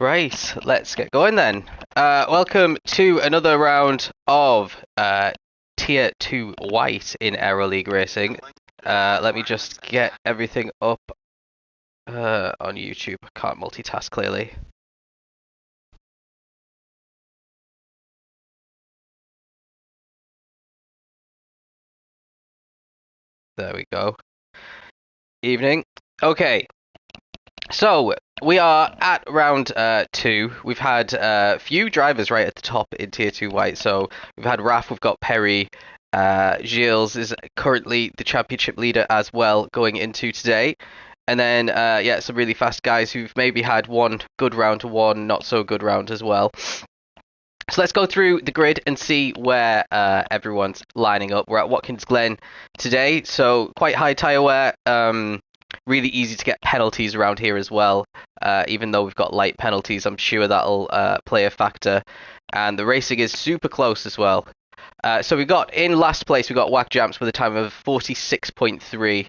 Right, let's get going then. Welcome to another round of Tier 2 White in Aero League Racing. Let me just get everything up on YouTube. I can't multitask clearly. There we go. Evening. Okay, so we are at round 2. We've had a few drivers right at the top in Tier 2 White. So we've had Raf, we've got Perry. Gilles is currently the championship leader as well going into today. And then, yeah, some really fast guys who've maybe had one good round to one not so good round as well. So let's go through the grid and see where everyone's lining up. We're at Watkins Glen today, so quite high tyre wear. Really easy to get penalties around here as well. Even though we've got light penalties, I'm sure that'll play a factor. And the racing is super close as well. So we got in last place, we got Whack Jumps with a time of 46.3.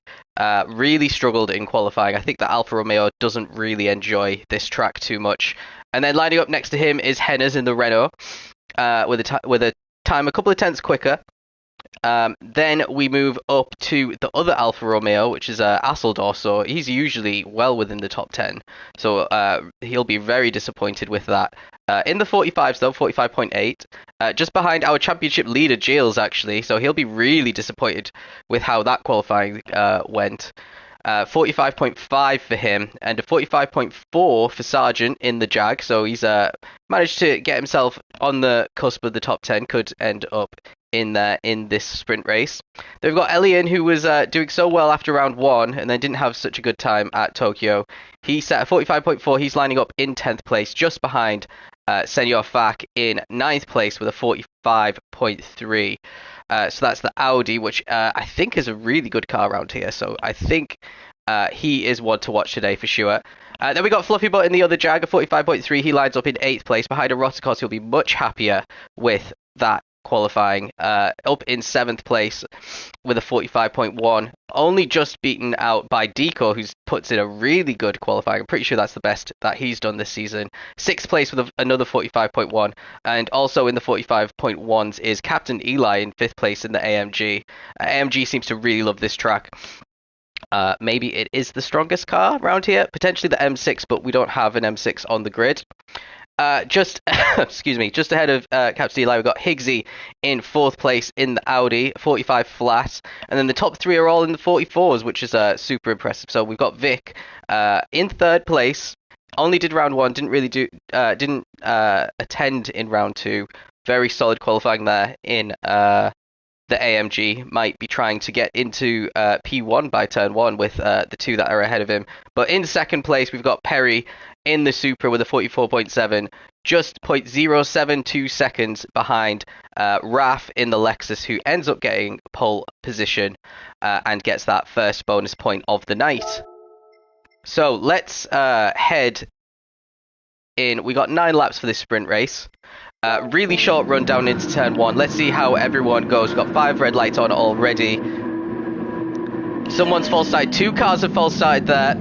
Really struggled in qualifying. I think that Alfa Romeo doesn't really enjoy this track too much. And then lining up next to him is Hennes in the Renault with a time a couple of tenths quicker. Then we move up to the other Alfa Romeo, which is Asseldorf. So he's usually well within the top 10. So he'll be very disappointed with that. In the 45s, though, 45.8. Just behind our championship leader, Gilles, actually. So he'll be really disappointed with how that qualifying went. 45.5 for him, and a 45.4 for Sargent in the Jag. So he's managed to get himself on the cusp of the top 10. Could end up in this sprint race. Then we've got Elian, who was doing so well after round 1 and then didn't have such a good time at Tokyo. He set a 45.4. He's lining up in 10th place, just behind Senor Fak in 9th place with a 45.3. So that's the Audi, which I think is a really good car around here. So I think he is one to watch today for sure. Then we got Fluffy Butt in the other Jag, a 45.3. He lines up in 8th place behind a Rotikos. He'll be much happier with that qualifying. Up in 7th place with a 45.1. Only just beaten out by Deco, who puts in a really good qualifying. I'm pretty sure that's the best that he's done this season. 6th place with another 45.1. And also in the 45.1s is Captain Eli in 5th place in the AMG. AMG seems to really love this track. Maybe it is the strongest car around here. Potentially the M6, but we don't have an M6 on the grid. Just excuse me, just ahead of Captain Eli, we've got Higgsy in 4th place in the Audi, 45 flat, and then the top 3 are all in the 44s, which is super impressive. So we've got Vic in 3rd place, only did round 1, didn't attend in round 2. Very solid qualifying there in the AMG. Might be trying to get into P1 by turn 1 with the 2 that are ahead of him. But in 2nd place, we've got Perry in the Supra with a 44.7, just 0.072 seconds behind Raf in the Lexus, who ends up getting pole position and gets that first bonus point of the night. So let's head in. We got 9 laps for this sprint race. Really short run down into turn 1. Let's see how everyone goes. We've got 5 red lights on already. Someone's false started. 2 cars have false started there.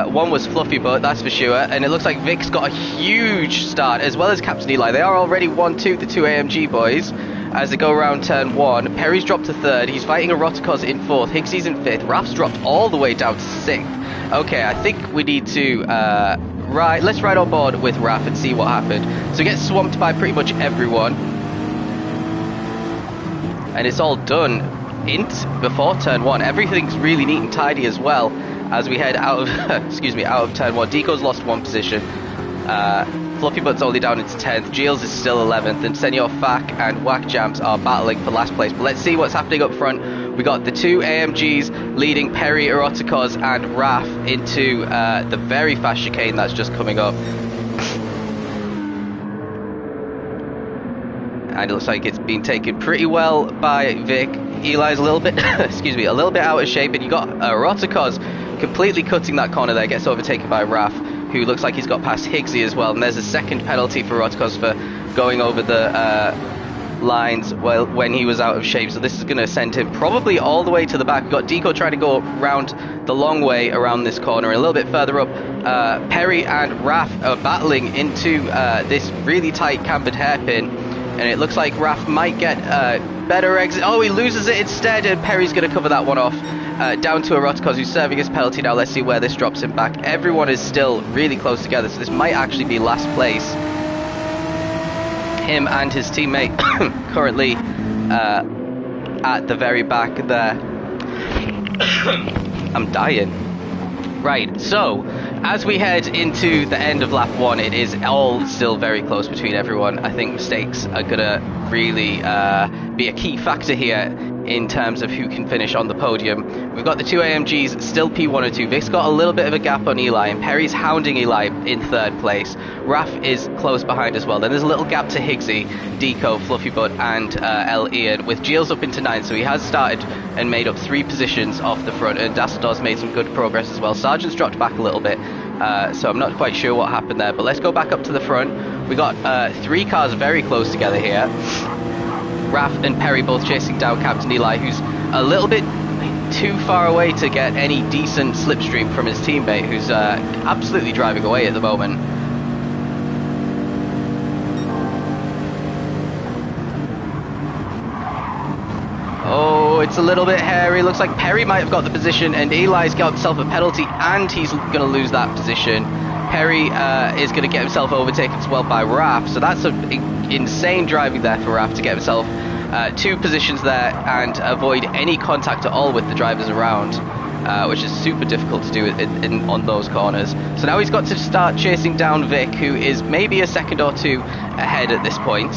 One was Fluffy Butt, that's for sure. And it looks like Vic's got a huge start, as well as Captain Eli. They are already 1-2, the 2 AMG boys, as they go around turn 1. Perry's dropped to 3rd. He's fighting a Rotikos in 4th. Higgsy's in 5th. Raf's dropped all the way down to 6th. Okay, I think we need to... let's ride on board with Raf and see what happened. So he gets swamped by pretty much everyone. And it's all done before turn 1. Everything's really neat and tidy as well as we head out of out of turn 1. Deco's lost 1 position. Fluffy Butt's only down into 10th. Gilles is still 11th. And Senor Fak and Whack Jams are battling for last place. But let's see what's happening up front. We got the 2 AMGs leading Perry, Erotikos and Raf into the very fast chicane that's just coming up. And it looks like it's been taken pretty well by Vic. Eli's a little bit, a little bit out of shape, and you got Erotikos completely cutting that corner there, gets overtaken by Raf, who looks like he's got past Higgsy as well. And there's a second penalty for Erotikos for going over the lines when he was out of shape, so this is going to send him probably all the way to the back. We've got Deco trying to go around the long way around this corner. A little bit further up, Perry and Raf are battling into this really tight cambered hairpin, and it looks like Raf might get better exit. Oh, he loses it instead, and Perry's going to cover that one off. Down to Eroticos, who's serving his penalty now. Let's see where this drops him back. Everyone is still really close together, so this might actually be last place. Him and his teammate currently at the very back there. I'm dying. Right, so as we head into the end of lap 1, it is all still very close between everyone. I think mistakes are gonna really be a key factor here in terms of who can finish on the podium. We've got the two AMGs still P1 and 2. Vic's got a little bit of a gap on Eli, and Perry's hounding Eli in 3rd place. Raf is close behind as well. Then there's a little gap to Higgsy, Deco, Fluffybutt, and L. Ian, with Giles up into 9th, so he has started and made up 3 positions off the front, and Dassador's made some good progress as well. Sargent's dropped back a little bit, so I'm not quite sure what happened there, but let's go back up to the front. We got 3 cars very close together here. Raf and Perry both chasing down Captain Eli, who's a little bit too far away to get any decent slipstream from his teammate, who's absolutely driving away at the moment. Oh, it's a little bit hairy. Looks like Perry might have got the position, and Eli's got himself a penalty, and he's going to lose that position. Perry is going to get himself overtaken as well by Raf, so that's an insane driving there for Raf to get himself 2 positions there and avoid any contact at all with the drivers around, which is super difficult to do on those corners. So now he's got to start chasing down Vic, who is maybe a second or 2 ahead at this point.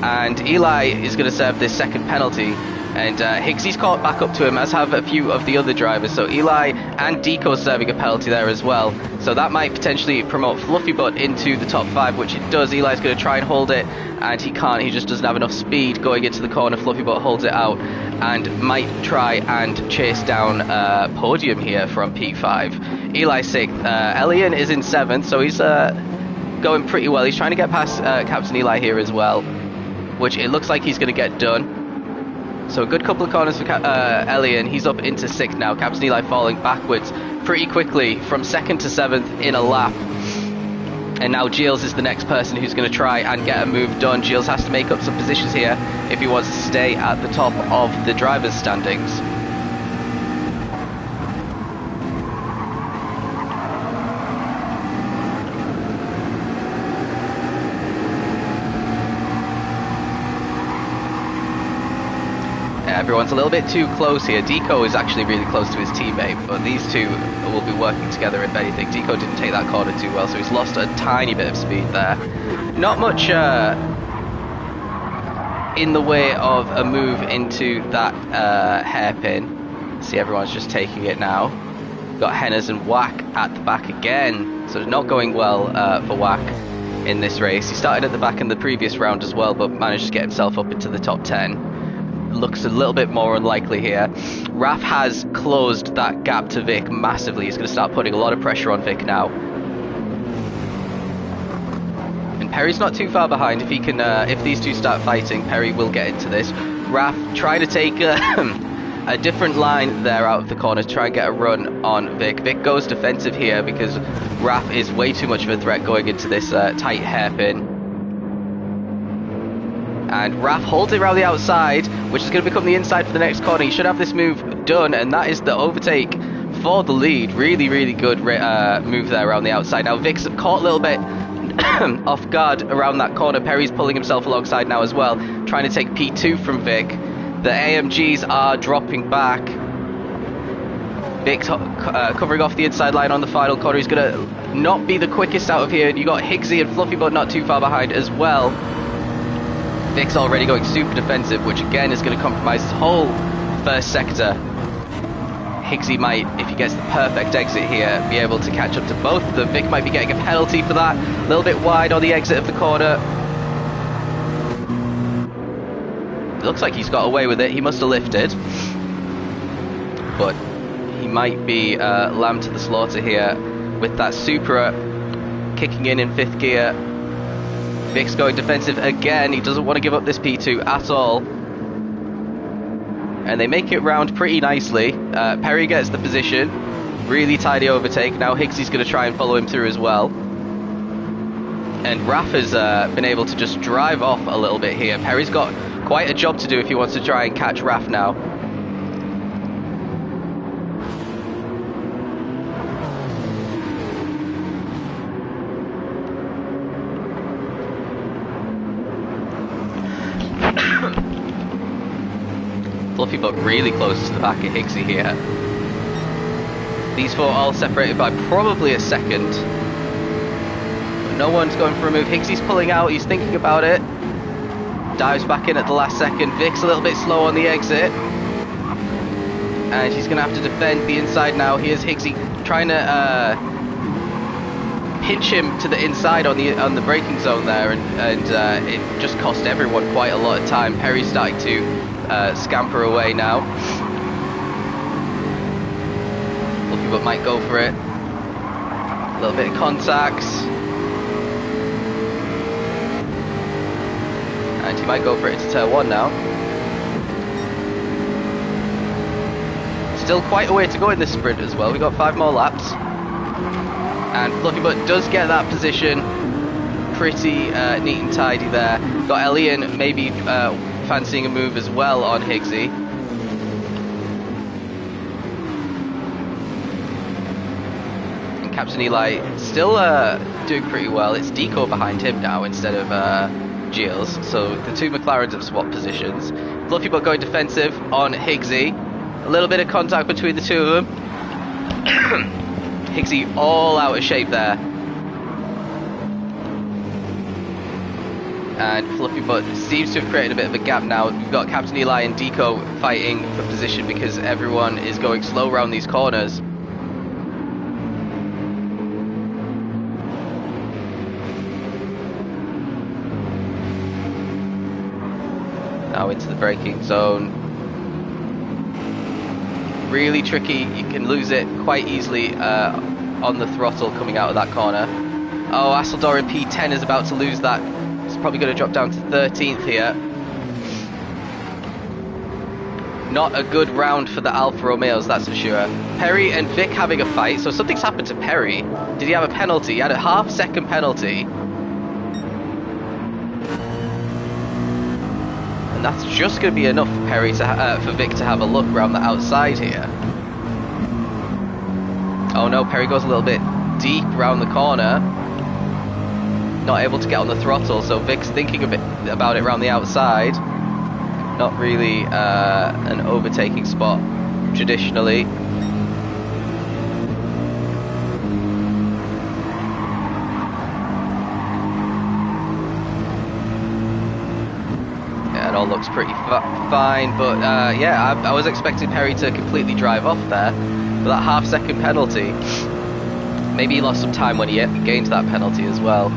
And Eli is going to serve this second penalty, and Higgsy's caught back up to him, as have a few of the other drivers. So Eli and Deco serving a penalty there as well, so that might potentially promote Fluffybutt into the top 5, which it does. Eli's going to try and hold it, and he can't. He just doesn't have enough speed going into the corner. Fluffybutt holds it out and might try and chase down podium here from P5. Eli 6th. Elian is in 7th, so he's going pretty well. He's trying to get past Captain Eli here as well, which it looks like he's going to get done. So a good couple of corners for Elian. He's up into 6th now. Captain Eli falling backwards pretty quickly from 2nd to 7th in a lap. And now Giles is the next person who's going to try and get a move done. Giles has to make up some positions here if he wants to stay at the top of the drivers' standings. Everyone's a little bit too close here. Deco is actually really close to his teammate, but these two will be working together if anything. Deco didn't take that corner too well, so he's lost a tiny bit of speed there. Not much in the way of a move into that hairpin. See, everyone's just taking it now. Got Henners and Wack at the back again, so it's not going well for Wack in this race. He started at the back in the previous round as well, but managed to get himself up into the top 10. Looks a little bit more unlikely here. Raf has closed that gap to Vic massively. He's going to start putting a lot of pressure on Vic now. And Perry's not too far behind. If he can, if these two start fighting, Perry will get into this. Raf trying to take a different line there out of the corner to try and get a run on Vic. Vic goes defensive here because Raf is way too much of a threat going into this tight hairpin. And Raf holds it around the outside, which is going to become the inside for the next corner. He should have this move done, and that is the overtake for the lead. Really, really good move there around the outside. Now Vic's caught a little bit off guard around that corner. Perry's pulling himself alongside now as well, trying to take P2 from Vic. The AMGs are dropping back. Vic's covering off the inside line on the final corner. He's going to not be the quickest out of here. You got Higgsy and Fluffybutt not too far behind as well. Vic's already going super defensive, which again is going to compromise his whole first sector. Higgsy might, if he gets the perfect exit here, be able to catch up to both of them. Vic might be getting a penalty for that. A little bit wide on the exit of the corner. It looks like he's got away with it. He must have lifted. But he might be lamb to the slaughter here with that Supra kicking in 5th gear. Vic's going defensive again. He doesn't want to give up this P2 at all. And they make it round pretty nicely. Perry gets the position. Really tidy overtake. Now Higgsy's going to try and follow him through as well. And Raf has been able to just drive off a little bit here. Perry's got quite a job to do if he wants to try and catch Raf now. Fluffy but really close to the back of Higgsy here. These four all separated by probably a second. But no one's going for a move. Higgsy's pulling out, he's thinking about it. Dives back in at the last second. Vic's a little bit slow on the exit. And she's going to have to defend the inside now. Here's Higgsy trying to pinch him to the inside on the braking zone there. And it just cost everyone quite a lot of time. Perry's starting to scamper away now. Fluffy but might go for it. A little bit of contact. And he might go for it into turn 1 now. Still quite a way to go in this sprint as well. We've got 5 more laps. And Fluffy Butt does get that position pretty neat and tidy there. Got Elian maybe fancying a move as well on Higgsy. And Captain Eli still doing pretty well. It's Deco behind him now instead of Giles, so the two McLarens have swapped positions. Fluffy but going defensive on Higgsy. A little bit of contact between the two of them. Higgsy all out of shape there. And Fluffy but seems to have created a bit of a gap now. We've got Captain Eli and Deco fighting for position because everyone is going slow around these corners. Now into the braking zone. Really tricky, you can lose it quite easily on the throttle coming out of that corner. Oh, Asseldor in P10 is about to lose that. It's probably going to drop down to 13th here. Not a good round for the Alfa Romeos, that's for sure. Perry and Vic having a fight, so something's happened to Perry. Did he have a penalty? He had a half-second penalty. And that's just going to be enough for Perry to for Vic to have a look around the outside here. Oh no, Perry goes a little bit deep around the corner. Not able to get on the throttle, so Vic's thinking a bit about it around the outside. Not really an overtaking spot traditionally. Yeah, it all looks pretty fine, but yeah, I was expecting Perry to completely drive off there. But that half-second penalty, maybe he lost some time when he gained that penalty as well,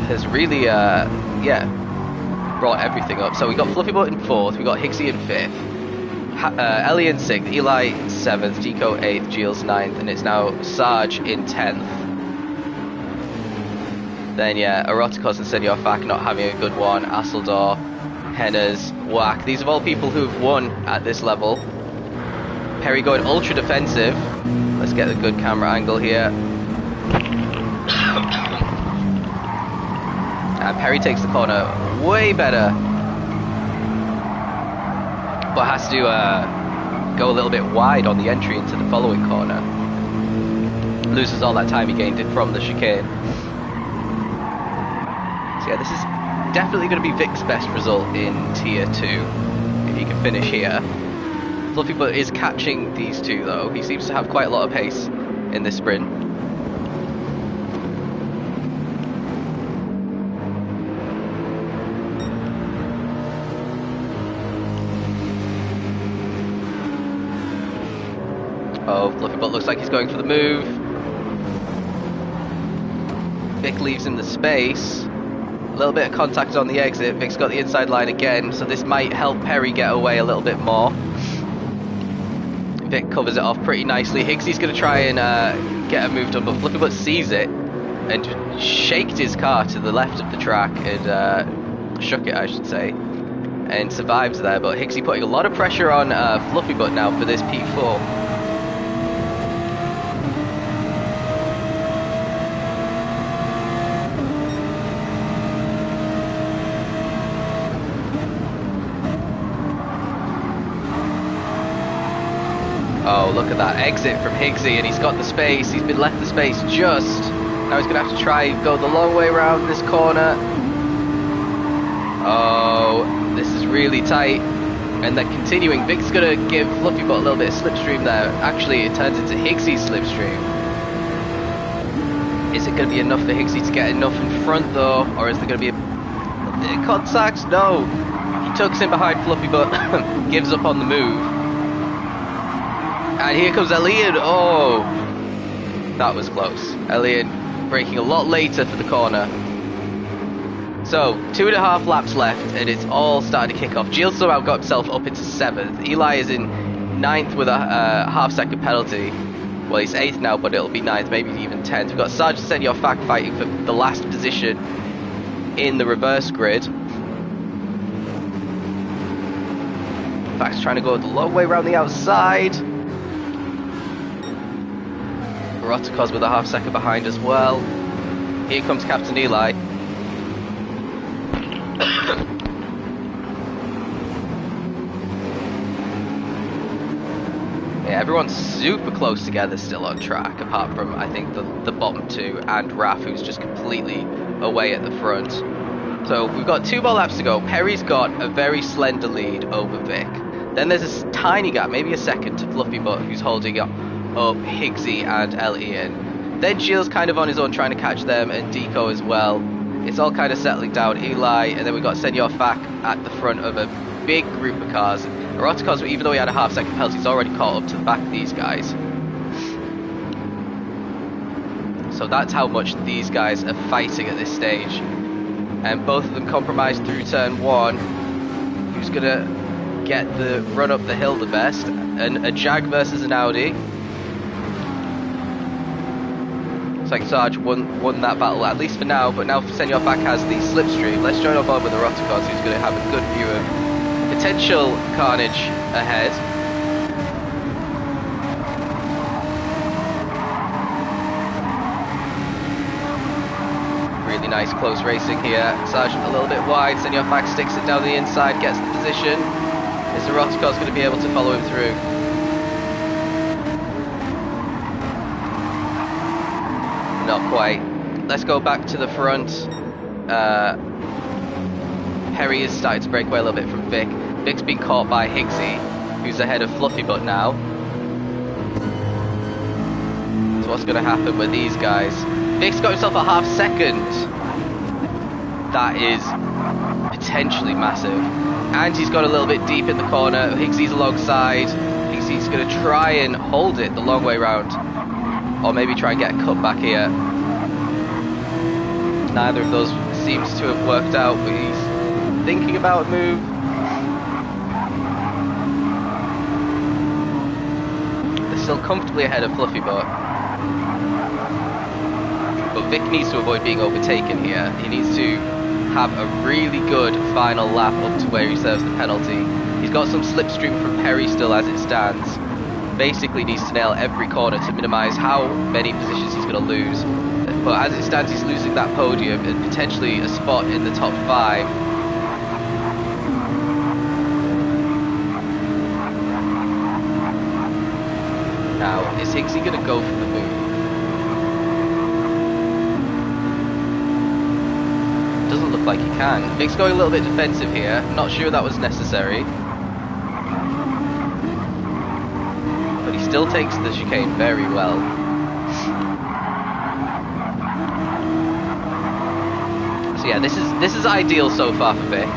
has really, yeah, brought everything up. So we got Fluffy Butt in 4th, we got Higgsy in 5th, Ellie in 6th, Eli 7th, Deco 8th, Giles 9th, and it's now Sarge in 10th. Then yeah, Eroticos and Senor Fak not having a good one, Asseldor, Henners, Whack. These are all people who've won at this level. Perry going ultra defensive. Let's get a good camera angle here. And Perry takes the corner way better, but has to go a little bit wide on the entry into the following corner. Loses all that time he gained it from the chicane. So yeah, this is definitely going to be Vic's best result in Tier 2, if he can finish here. Fluffy Butt is catching these two though. He seems to have quite a lot of pace in this sprint. Oh, Fluffy Butt looks like he's going for the move. Vic leaves in the space. A little bit of contact on the exit. Vic's got the inside line again, so this might help Perry get away a little bit more. Vic covers it off pretty nicely. Higgsy's going to try and get a move done, but Fluffy Butt sees it. and shaked his car to the left of the track and shook it, I should say, and survives there. But Higsy putting a lot of pressure on Fluffy Butt now for this P4. Oh, look at that exit from Higsy, and he's got the space. He's been left the space just. Now he's going to have to try and go the long way around this corner. Oh, this is really tight. And they're continuing. Vic's going to give Fluffy Butt a little bit of slipstream there. Actually, it turns into Higsy's slipstream. Is it going to be enough for Higsy to get enough in front, though? Or is there going to be a contact? No. He tucks in behind Fluffy Butt, gives up on the move. And here comes Elian. Oh, that was close. Elian braking a lot later for the corner. So, 2.5 laps left, and it's all starting to kick off. Gilles somehow got himself up into 7th. Eli is in 9th with a half-second penalty. Well, he's 8th now, but it'll be 9th, maybe even 10th. We've got Sergeant Senior Fac fighting for the last position in the reverse grid. Fac's trying to go the long way around the outside. Rotikos with a half-second behind as well. Here comes Captain Eli. Yeah, everyone's super close together still on track, apart from, I think, the bottom two and Raf, who's just completely away at the front. So we've got 2 more laps to go. Perry's got a very slender lead over Vic. Then there's a tiny gap, maybe a second, to Fluffy Butt, who's holding up Higsy and Elian. Then Gilles kind of on his own trying to catch them, and Deco as well. It's all kind of settling down. Eli, and then we've got Senor Fac at the front of a big group of cars. Rotikos, even though he had a half-second penalty, he's already caught up to the back of these guys. So that's how much these guys are fighting at this stage. And both of them compromised through turn 1. Who's going to get the run up the hill the best? And a Jag versus an Audi. Looks like Sarge won that battle, at least for now, but now Senor Fac has the slipstream. Let's join on board with the Rotikos, who's going to have a good view of potential carnage ahead. Really nice close racing here. Sargent a little bit wide, Senor Fac sticks it down the inside, gets the position. Is the Rotikos going to be able to follow him through? Not quite. Let's go back to the front. Perry is starting to break away a little bit from Vic. Vic's been caught by Higsy, who's ahead of Fluffy Butt now. So what's going to happen with these guys? Vic's got himself a half-second. That is potentially massive. And he's got a little bit deep in the corner. Higsy's alongside. Higsy's going to try and hold it the long way round. Or maybe try and get a cut back here. Neither of those seems to have worked out, but he's thinking about a move. They're still comfortably ahead of Fluffy Butt. But Vic needs to avoid being overtaken here. He needs to have a really good final lap up to where he serves the penalty. He's got some slipstream from Perry still as it stands. Basically needs to nail every corner to minimise how many positions he's going to lose. But as it stands, he's losing that podium and potentially a spot in the top 5. Now, is Higsy going to go for the move? Doesn't look like he can. Vic's going a little bit defensive here. Not sure that was necessary. But he still takes the chicane very well. So yeah, this is ideal so far for Vic.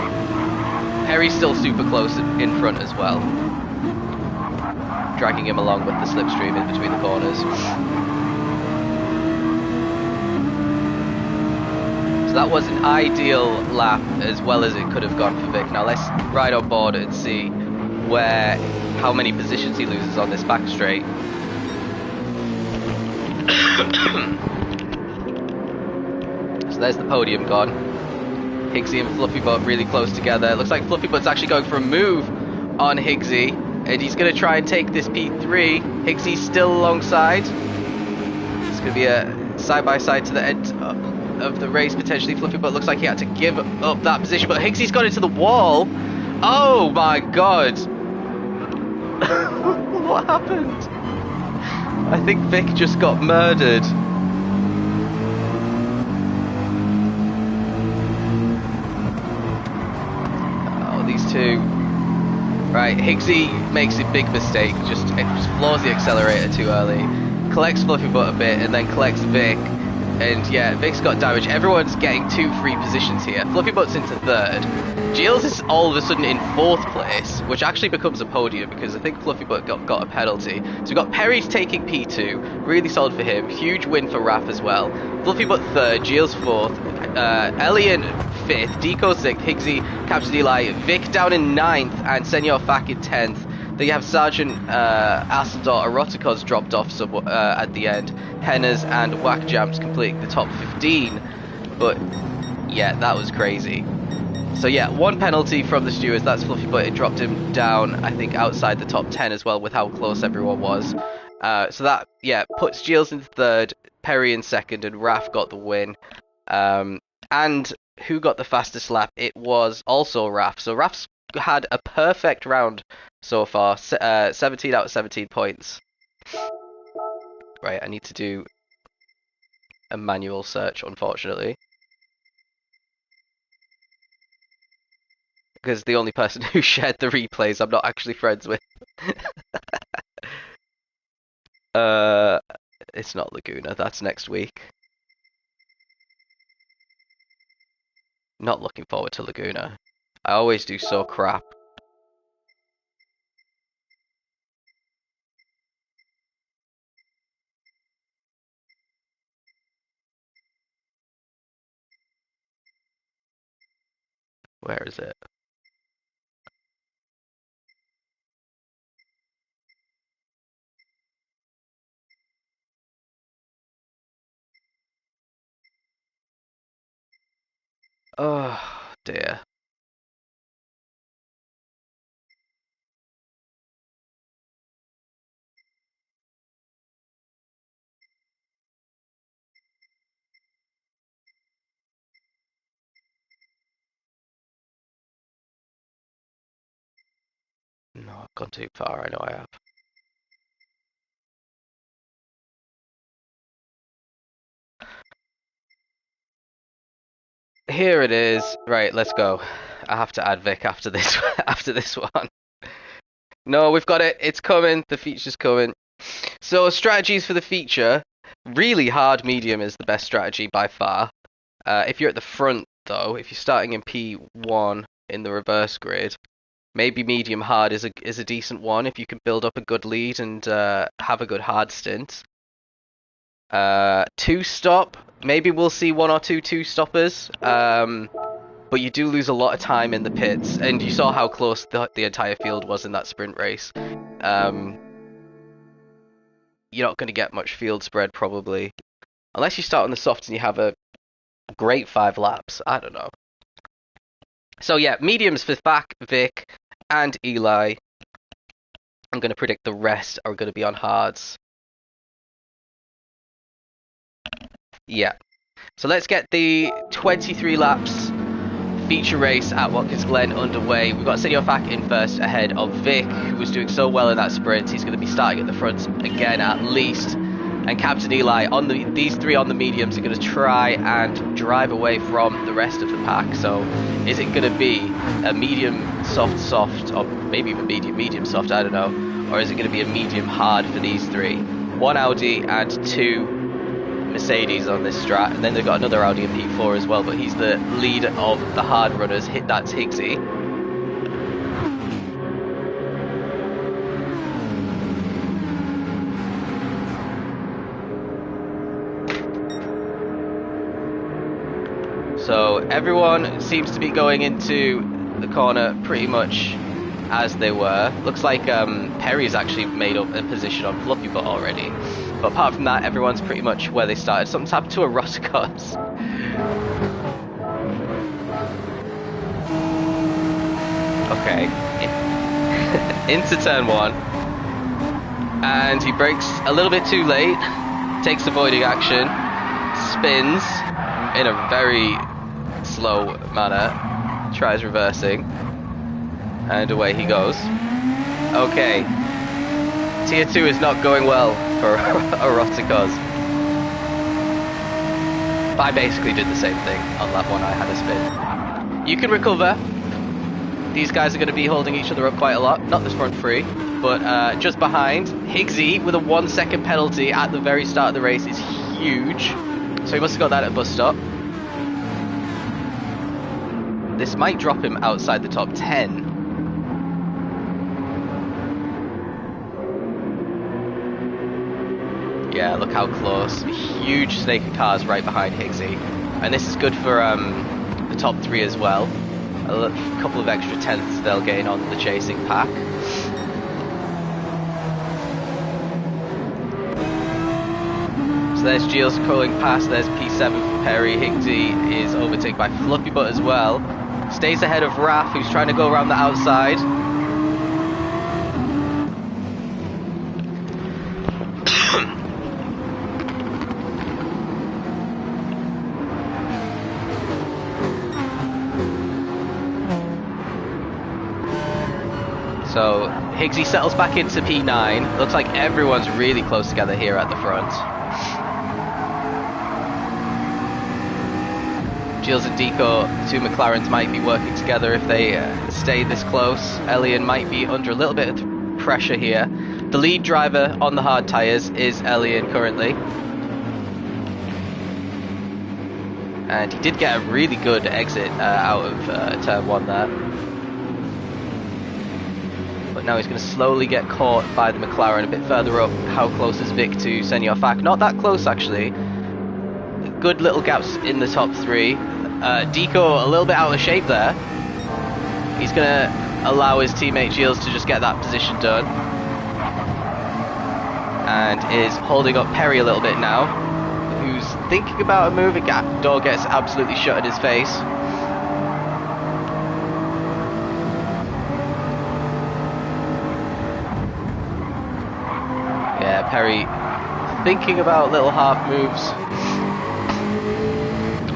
Perry's still super close in front as well, dragging him along with the slipstream in between the corners. So that was an ideal lap as well as it could have gone for Vic. Now let's ride on board and see how many positions he loses on this back straight. So there's the podium gone. Higgsy and Fluffybutt really close together. It looks like Fluffybutt's actually going for a move on Higgsy, and he's going to try and take this P3. Higgsy's still alongside. It's going to be a side-by-side to the end of the race, potentially. Fluffybutt looks like he had to give up that position, but Higgsy's got into the wall. Oh my god! What happened? I think Vic just got murdered. Oh, these two. Right, Higgsy makes a big mistake, just floors the accelerator too early, collects Fluffybutt a bit, and then collects Vic. And yeah, Vic's got damage. Everyone's getting 2 free positions here. Fluffybutt's into 3rd. Giles is all of a sudden in 4th place, which actually becomes a podium because I think Fluffybutt got a penalty. So we've got Perry's taking P2, really solid for him. Huge win for Raph as well. Fluffybutt 3rd, Giles 4th, Elian 5th, Deco 6th, Higgsy, Captain Eli, Vic down in 9th, and Senor Fak in 10th. Then you have Sergeant Asador Eroticos dropped off at the end. Hennas and Whack Jams completing the top 15. But yeah, that was crazy. So yeah, 1 penalty from the stewards. That's Fluffybutt. It dropped him down, I think, outside the top 10 as well with how close everyone was. So that, yeah, puts Giles in 3rd, Perry in 2nd, and Raph got the win. And who got the fastest lap? It was also Raph. So Raph's had a perfect round so far, 17 out of 17 points. Right, I need to do a manual search, unfortunately, because the only person who shared the replays I'm not actually friends with. It's not Laguna, that's next week. Not looking forward to Laguna. I always do so crap. Where is it? Oh dear. No, I've gone too far, I know I have. Here it is. Right, let's go. I have to add Vic after this after this one. No, we've got it. It's coming. The feature's coming. So strategies for the feature. Really hard medium is the best strategy by far. If you're at the front though, if you're starting in P1 in the reverse grid, maybe medium hard is a decent one if you can build up a good lead and have a good hard stint. 2-stop, maybe we'll see 1 or 2 2-stoppers. But you do lose a lot of time in the pits, and you saw how close the entire field was in that sprint race. You're not going to get much field spread probably, unless you start on the softs and you have a great 5 laps. I don't know. So yeah, mediums for Fak, Vic, and Eli. I'm going to predict the rest are going to be on hards. Yeah. So let's get the 23 laps feature race at Watkins Glen underway. We've got Senor Fak in first ahead of Vic, who was doing so well in that sprint. He's going to be starting at the front again at least. And Captain Eli, these 3 on the mediums are going to try and drive away from the rest of the pack. So is it going to be a medium soft, or maybe even medium soft, I don't know. Or is it going to be a medium hard for these 3? 1 Audi and 2 Mercedes on this strat, and then they've got another Audi in P4 as well, but he's the lead of the hard runners. That's Higgsy. So everyone seems to be going into the corner pretty much as they were. Looks like Perry's actually made up a position on Fluffy Butt already. But apart from that, everyone's pretty much where they started. Something's happened to a Rosicos. Okay. Into turn 1. And he brakes a little bit too late. Takes avoiding action. Spins in a very slow manner. Tries reversing. And away he goes. Okay. Tier 2 is not going well for Eroticos. I basically did the same thing on lap 1. I had a spin. You can recover. These guys are going to be holding each other up quite a lot. Not this front three, but just behind. Higgsy with a 1 second penalty at the very start of the race is huge. So he must have got that at bus stop. This might drop him outside the top 10. Yeah, look how close. Huge snake of cars right behind Higgsy. And this is good for the top 3 as well. A couple of extra tenths they'll gain on the chasing pack. So there's Giles calling past, there's P7 for Perry. Higgsy is overtaken by Fluffy Butt as well. Stays ahead of Raph, who's trying to go around the outside. So Higgsy settles back into P9. Looks like everyone's really close together here at the front. Giles and Deco, the 2 McLarens, might be working together if they stay this close. Elian might be under a little bit of pressure here. The lead driver on the hard tyres is Elian currently. And he did get a really good exit out of turn 1 there. But now he's going to slowly get caught by the McLaren a bit further up. How close is Vic to Senor Fak? Not that close actually. Good little gaps in the top 3. Deco a little bit out of shape there. He's going to allow his teammate Giles to just get that position done. And is holding up Perry a little bit now, who's thinking about a move. A door gets absolutely shut in his face. Yeah, Perry thinking about little half moves.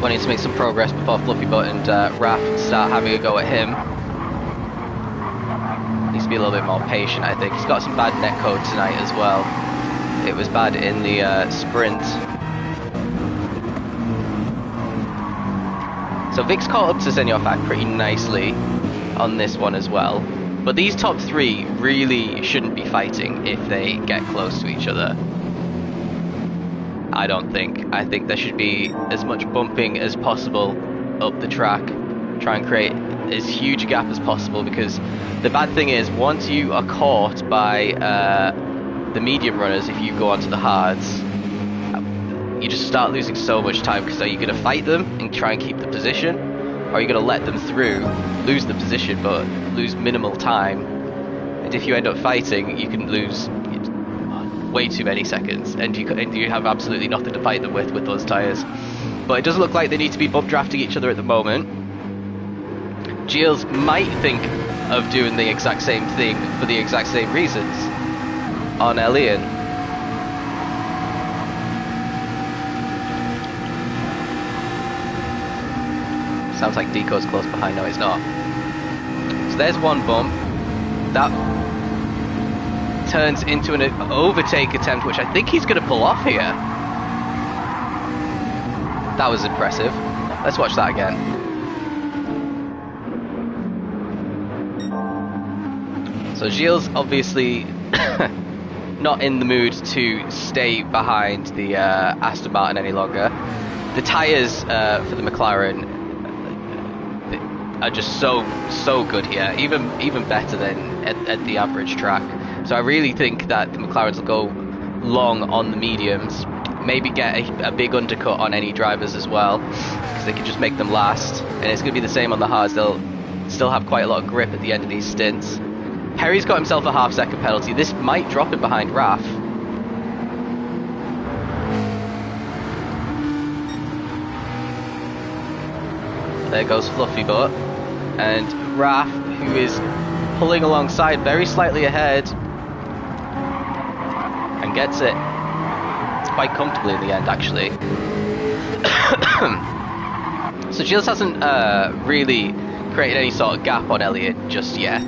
Wanting to make some progress before Fluffy Butt and Raph start having a go at him. Needs to be a little bit more patient, I think. He's got some bad netcode tonight as well. It was bad in the sprint. So Vic's caught up to Senor Fak pretty nicely on this one as well. But these top 3 really shouldn't be fighting if they get close to each other. I don't think. I think there should be as much bumping as possible up the track. Try and create as huge a gap as possible, because the bad thing is once you are caught by the medium runners, if you go onto the hards, you just start losing so much time, because are you going to fight them and try and keep the position? Or are you going to let them through, lose the position but lose minimal time? And if you end up fighting, you can lose way too many seconds, and you have absolutely nothing to fight them with those tyres. But it doesn't look like they need to be bump drafting each other at the moment. Giles might think of doing the exact same thing for the exact same reasons on Elian. Sounds like Deco's close behind. No, he's not. So there's one bump. That turns into an overtake attempt, which I think he's going to pull off here. That was impressive. Let's watch that again. So Gilles obviously not in the mood to stay behind the Aston Martin any longer. The tyres for the McLaren are just so good here, even better than at the average track. So I really think that the McLarens will go long on the mediums, maybe get a big undercut on any drivers as well, because they can just make them last. And it's going to be the same on the hards. They'll still have quite a lot of grip at the end of these stints. Perry's got himself a half-second penalty. This might drop him behind Raf. There goes Fluffy Butt. And Raf, who is pulling alongside very slightly ahead, and gets it. It's quite comfortably in the end, actually. So Gilles hasn't really created any sort of gap on Elliott just yet.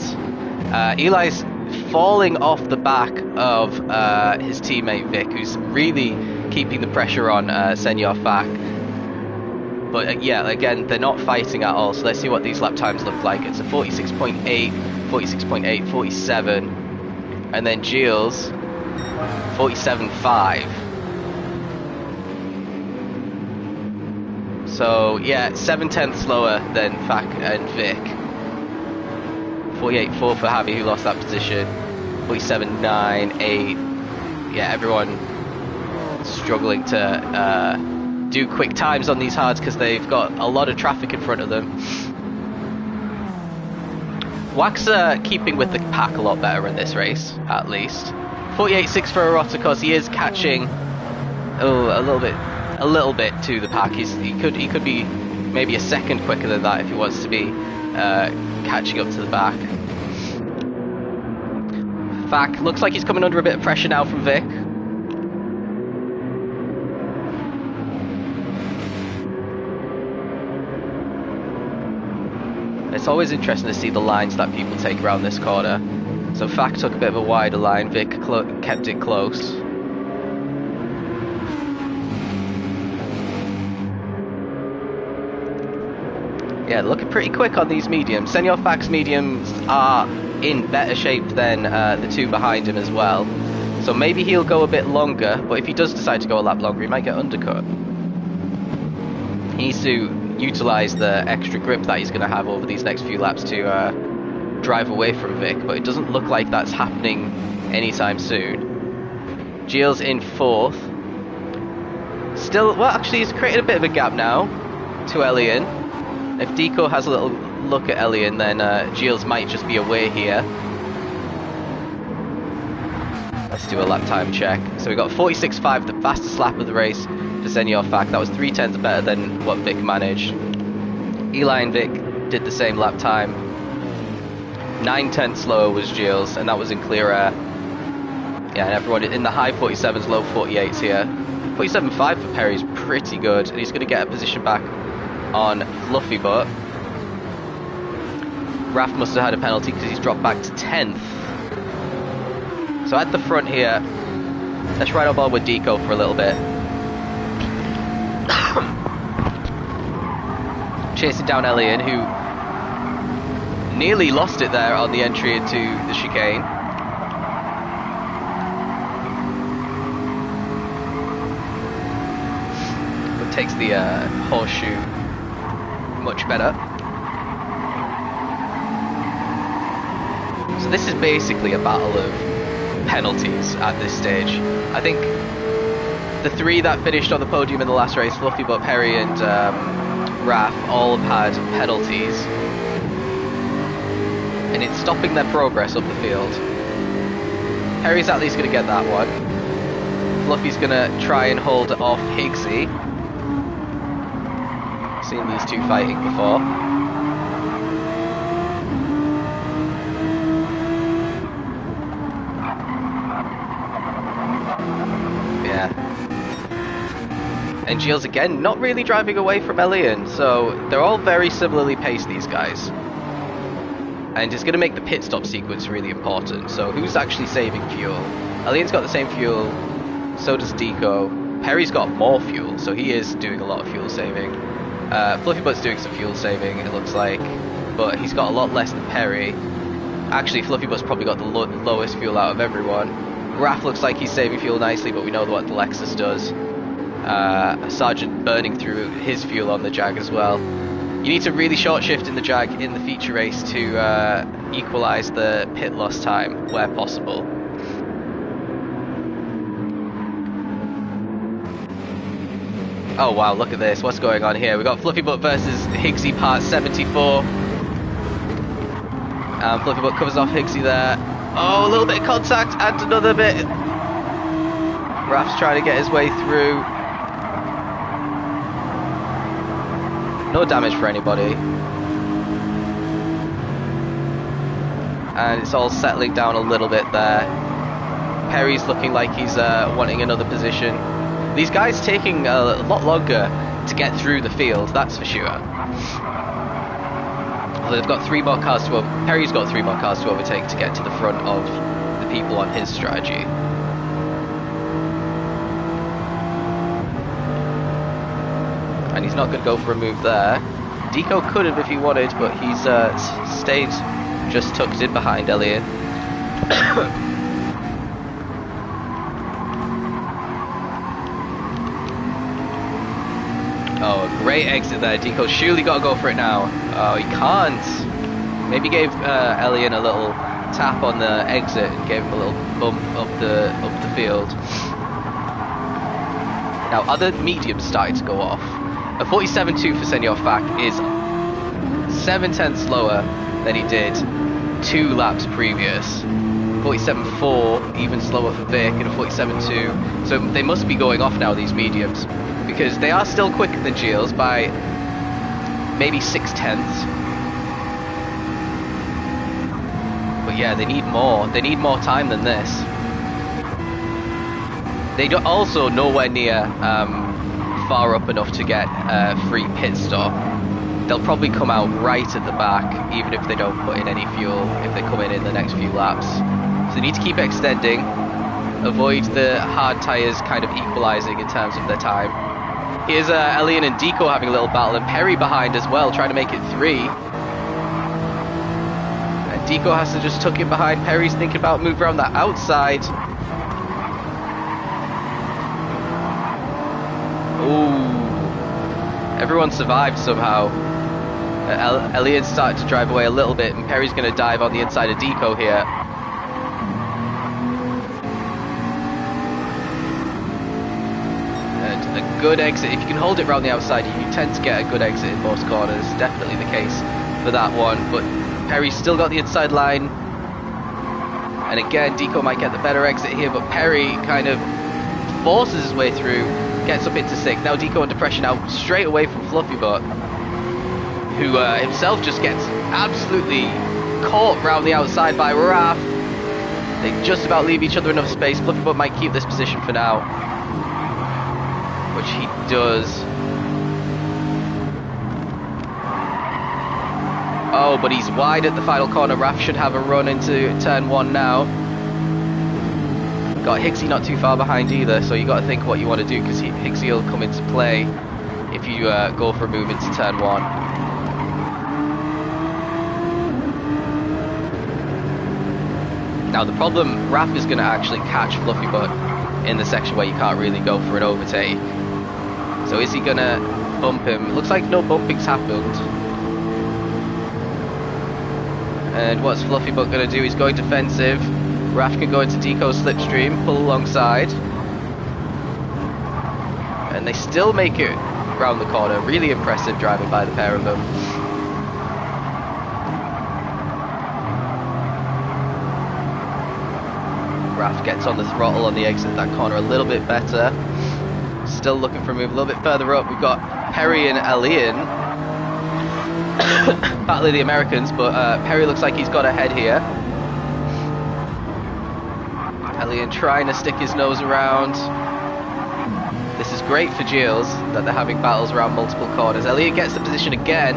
Eli's falling off the back of his teammate Vic, who's really keeping the pressure on Senor Fak. But yeah, again, they're not fighting at all, so let's see what these lap times look like. It's a 46.8, 46.8, 47, and then Gilles, 47.5. So yeah, 7/10 slower than Fak and Vic. 48.4 for Javi, who lost that position. 47.9, 8. Yeah, everyone struggling to do quick times on these hards because they've got a lot of traffic in front of them. Wax keeping with the pack a lot better in this race, at least. 48.6 for Eroticos. He is catching a little bit to the pack. He could be maybe a second quicker than that if he wants to be catching up to the back. Fak looks like he's coming under a bit of pressure now from Vic. It's always interesting to see the lines that people take around this corner. So Fak took a bit of a wider line, Vic kept it close. Yeah, looking pretty quick on these mediums. Senor Fak's mediums are in better shape than the two behind him as well. So maybe he'll go a bit longer, but if he does decide to go a lap longer, he might get undercut. He needs to utilise the extra grip that he's going to have over these next few laps to drive away from Vic, but it doesn't look like that's happening anytime soon. Gilles in 4th. Still, well, actually he's created a bit of a gap now to Elian. If Deco has a little look at Elian, then Gilles might just be away here. Let's do a lap time check. So we got 46.5, the fastest lap of the race for Senor Fak. That was 3/10 better than what Vic managed. Eli and Vic did the same lap time. 9/10 slower was Gilles, and that was in clear air. Yeah, and everyone in the high 47s, low 48s here. 47.5 for Perry is pretty good, and he's going to get a position back on Fluffy Butt. Raf must have had a penalty because he's dropped back to 10th. So at the front here, let's ride on board with Deco for a little bit. Chasing down Elian, who nearly lost it there on the entry into the chicane. But takes the horseshoe much better. So this is basically a battle of penalties at this stage. I think the three that finished on the podium in the last race, Fluffy Butt, Perry and Raf, all have had penalties, and it's stopping their progress up the field. Perry's at least going to get that one. Fluffy's going to try and hold off Higgsy. Seen these two fighting before. Yeah. And Gilles again, not really driving away from Elian, so they're all very similarly paced, these guys. And it's going to make the pit stop sequence really important. So who's actually saving fuel? Elian's got the same fuel, so does Deco. Perry's got more fuel, so he is doing a lot of fuel saving. Fluffy Butt's doing some fuel saving, it looks like, but he's got a lot less than Perry. Actually, Fluffy Butt's probably got the lowest fuel out of everyone. Raf looks like he's saving fuel nicely, but we know what the Lexus does. Sargent burning through his fuel on the Jag as well. You need to really short shift in the Jag in the feature race to equalise the pit loss time where possible. Oh wow, look at this, what's going on here? We've got Fluffy Butt versus Higgsy part 74. Fluffybutt covers off Higgsy there. Oh, a little bit of contact and another bit. Raf's trying to get his way through. No damage for anybody. And it's all settling down a little bit there. Perry's looking like he's wanting another position. These guys taking a lot longer to get through the field, that's for sure. Although they've got 3 more cars to Perry's got 3 more cars to overtake to get to the front of the people on his strategy. And he's not going to go for a move there. Deco could have if he wanted, but he's stayed just tucked in behind Elliot. Oh, a great exit there. Deco's surely got to go for it now. Oh, he can't. Maybe gave Elliot a little tap on the exit and gave him a little bump up the field. Now, other mediums starting to go off. A 47.2 for Senor Fac is 7/10 slower than he did 2 laps previous. 47.4 even slower for Vic, and a 47.2. So they must be going off now, these mediums, because they are still quicker than Gilles by maybe 6/10. But yeah, they need more. They need more time than this. They do also nowhere near far up enough to get a free pit stop. They'll probably come out right at the back, even if they don't put in any fuel, if they come in the next few laps. So they need to keep extending, avoid the hard tyres kind of equalising in terms of their time. Here's Elian and Deco having a little battle, and Perry behind as well, trying to make it 3. And Deco has to just tuck it behind. Perry's thinking about moving around that outside. Ooh. Everyone survived somehow. Elian's started to drive away a little bit, and Perry's going to dive on the inside of Deco here. And a good exit. If you can hold it around the outside, you tend to get a good exit in most corners. Definitely the case for that one. But Perry's still got the inside line. And again, Deco might get the better exit here, but Perry kind of forces his way through, gets up into 6th. Now Deco under pressure now, straight away from Fluffybutt, who himself just gets absolutely caught round the outside by Raf. They just about leave each other enough space. Fluffybutt might keep this position for now, which he does. Oh, but he's wide at the final corner. Raf should have a run into turn 1 now. Got Higgsy not too far behind either, so you got to think what you want to do, because Higgsy will come into play if you go for a move into turn 1. Now the problem, Raf is going to actually catch Fluffybutt in the section where you can't really go for an overtake. So is he going to bump him? Looks like no bumping's happened. And what's Fluffybutt going to do? He's going defensive. Raf can go into Deco's slipstream, pull alongside. And they still make it round the corner. Really impressive driving by the pair of them. Raf gets on the throttle on the exit of that corner a little bit better. Still looking for a move a little bit further up. We've got Perry and Elian battling the Americans, but Perry looks like he's got ahead here. Elian trying to stick his nose around. This is great for Gilles, that they're having battles around multiple corners. Elian gets the position again.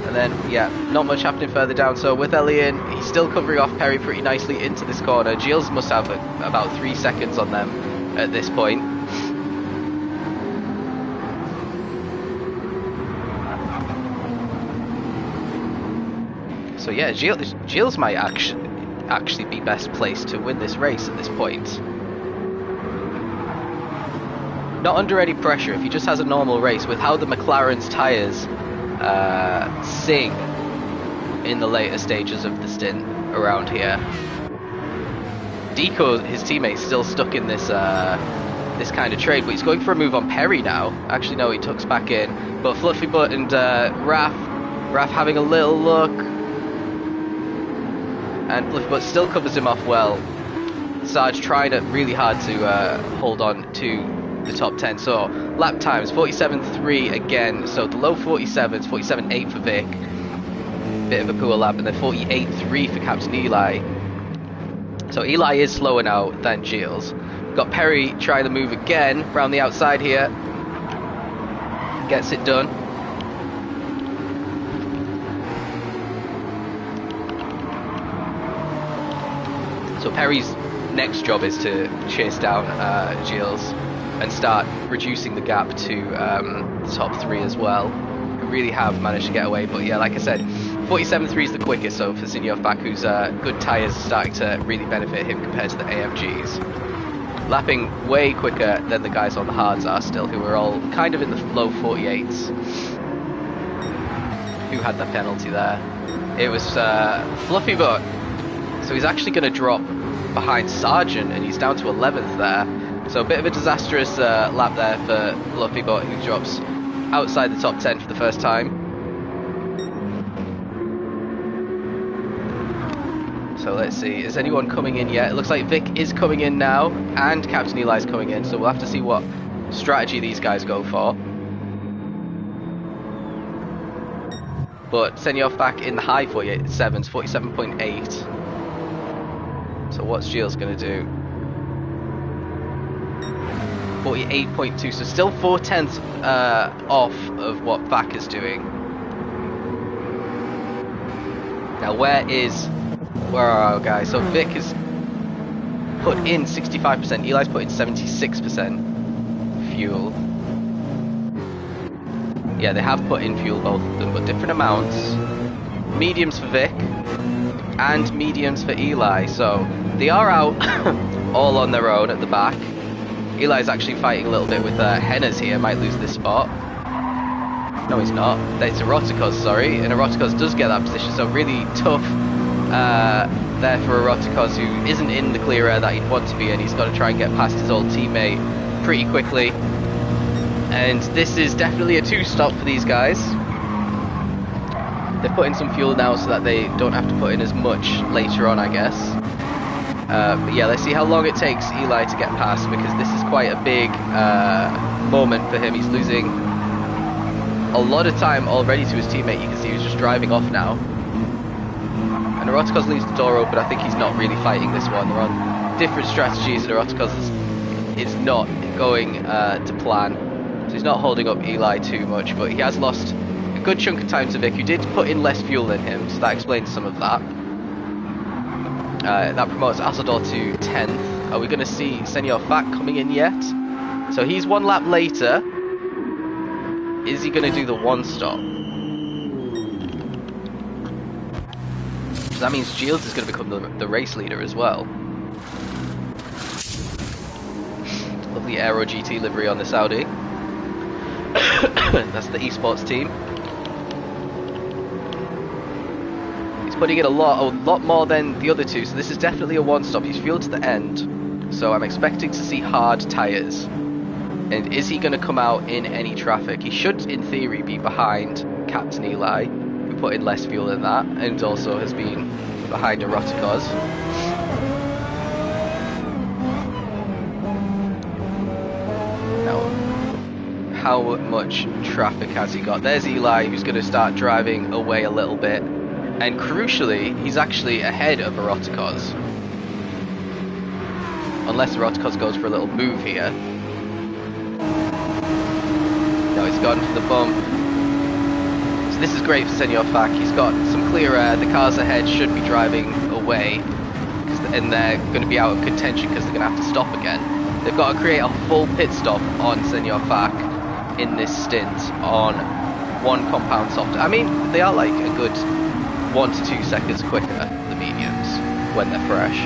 And then, yeah, not much happening further down. So with Elian, he's still covering off Perry pretty nicely into this corner. Gilles must have about 3 seconds on them at this point. So yeah, Gilles might actually be best placed to win this race at this point. Not under any pressure, if he just has a normal race, with how the McLaren's tyres sing in the later stages of the stint around here. Deco, his teammate's still stuck in this this kind of trade, but he's going for a move on Perry now. Actually no, he tucks back in, but Fluffybutt and Raf Raf having a little look. And Fluffybot still covers him off well. Sarge trying really hard to hold on to the top 10. So lap times 47.3 again. So the low 47s, 47.8 for Vic. Bit of a poor lap, and then 48.3 for Captain Eli. So Eli is slower now than Gilles. Got Perry trying to move again around the outside here. Gets it done. So Perry's next job is to chase down Gilles and start reducing the gap to the top 3 as well, who really have managed to get away. But yeah, like I said, 47.3 is the quickest, so for Sinyoff back, whose good tyres starting to really benefit him compared to the AMGs. Lapping way quicker than the guys on the hards are still, who are all kind of in the low 48s. Who had that penalty there? It was Fluffybot. So he's actually going to drop behind Sargent, and he's down to 11th there. So a bit of a disastrous lap there for Fluffybot, who drops outside the top 10 for the first time. So let's see, is anyone coming in yet? It looks like Vic is coming in now, and Captain Eli's coming in, so we'll have to see what strategy these guys go for. But Senyoff back in the high 47s, 47.8. So what's Gilles going to do? 48.2, so still 4/10 off of what Vac is doing. Now where are our guys? So Vic has put in 65%, Eli's put in 76% fuel. Yeah, they have put in fuel, both of them, but different amounts. Mediums for Vic, and mediums for Eli, so they are out all on their own at the back. Eli's actually fighting a little bit with Hennas here, might lose this spot. No, he's not. It's Eroticos, sorry, and Eroticos does get that position, so really tough there for Eroticos, who isn't in the clear air that he'd want to be in. He's got to try and get past his old teammate pretty quickly. And this is definitely a 2-stop for these guys. They've put in some fuel now so that they don't have to put in as much later on, I guess. But yeah, let's see how long it takes Eli to get past, because this is quite a big moment for him. He's losing a lot of time already to his teammate. You can see he's just driving off now. And Eroticos leaves the door open. I think he's not really fighting this one. They're on different strategies, and Eroticos is not going to plan. So he's not holding up Eli too much, but he has lost a good chunk of time to Vic, who did put in less fuel than him, so that explains some of that. That promotes Asador to 10th. Are we going to see Senor Fat coming in yet? So he's one lap later. Is he going to do the 1-stop? So that means Gilles is going to become the race leader as well. Lovely Aero GT livery on the Saudi. That's the eSports team. He's putting in a lot more than the other two, so this is definitely a 1-stop. He's fueled to the end, so I'm expecting to see hard tyres. And is he going to come out in any traffic? He should, in theory, be behind Captain Eli, who put in less fuel than that, and also has been behind Eroticos. Now, how much traffic has he got? There's Eli, who's going to start driving away a little bit. And crucially, he's actually ahead of Eroticos. Unless Eroticos goes for a little move here. No, he's gone for the bump. So this is great for Senor Fak. He's got some clear air. The cars ahead should be driving away. And they're going to be out of contention because they're going to have to stop again. They've got to create a full pit stop on Senor Fak in this stint on one compound soft. I mean, they are like a good 1 to 2 seconds quicker, the mediums, when they're fresh.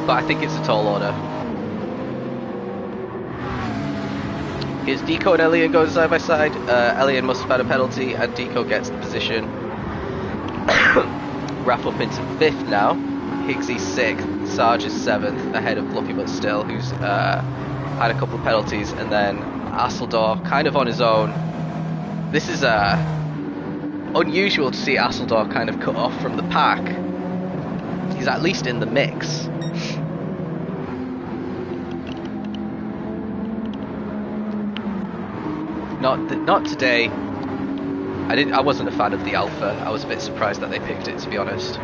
But I think it's a tall order. Here's Deco and Elian going side by side. Elian must have had a penalty, and Deco gets the position. Raff up into 5th now. Higgsy 6th. Sarge is 7th, ahead of Fluffybot still, who's had a couple of penalties, and then Asseldor kind of on his own. This is unusual to see Asseldor kind of cut off from the pack. He's at least in the mix. Not today. I wasn't a fan of the Alpha. I was a bit surprised that they picked it, to be honest.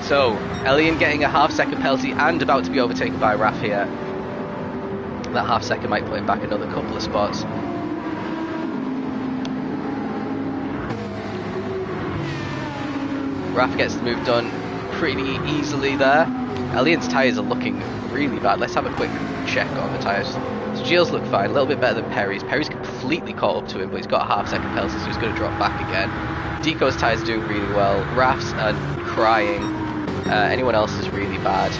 So, Elian getting a half-second penalty and about to be overtaken by Raf here. That half-second might put him back another couple of spots. Raf gets the move done pretty easily there. Elian's tyres are looking really bad. Let's have a quick check on the tyres. So Gilles look fine, a little bit better than Perry's. Perry's completely caught up to him, but he's got a half-second penalty, so he's going to drop back again. Deco's tyres are doing really well. Raf's are crying. Anyone else is really bad.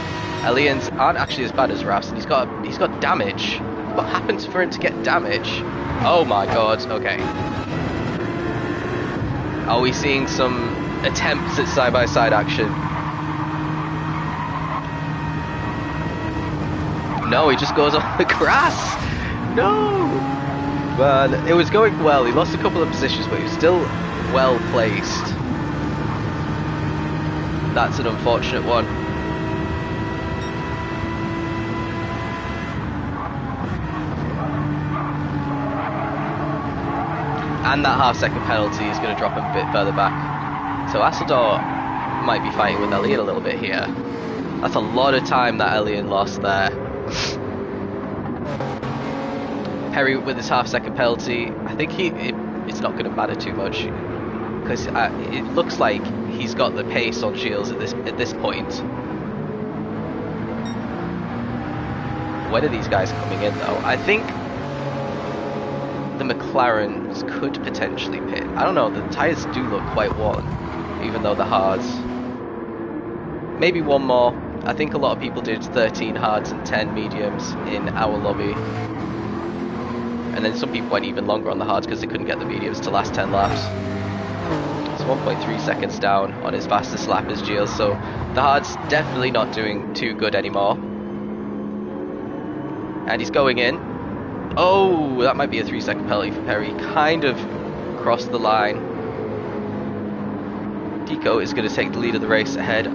Elian's aren't actually as bad as Raf's, and he's got damage. What happened for him to get damage? Oh my god, okay. Are we seeing some attempts at side-by-side action? No, he just goes on the grass. No. Well, it was going well. He lost a couple of positions, but he was still well placed. That's an unfortunate one. And that half-second penalty is going to drop him a bit further back. So Asseldor might be fighting with Elian a little bit here. That's a lot of time that Elian lost there. Perry with his half-second penalty. I think it's not going to matter too much because it looks like he's got the pace on Gilles at this point. When are these guys coming in though? I think the McLarens could potentially pit. I don't know. The tyres do look quite worn, even though they're hards. Maybe one more. I think a lot of people did 13 hards and 10 mediums in our lobby. And then some people went even longer on the hards because they couldn't get the mediums to last 10 laps. It's 1.3 seconds down on his fastest lap as Gilles, so the hards definitely not doing too good anymore. And he's going in. Oh, that might be a 3-second penalty for Perry. Kind of crossed the line. Deco is going to take the lead of the race ahead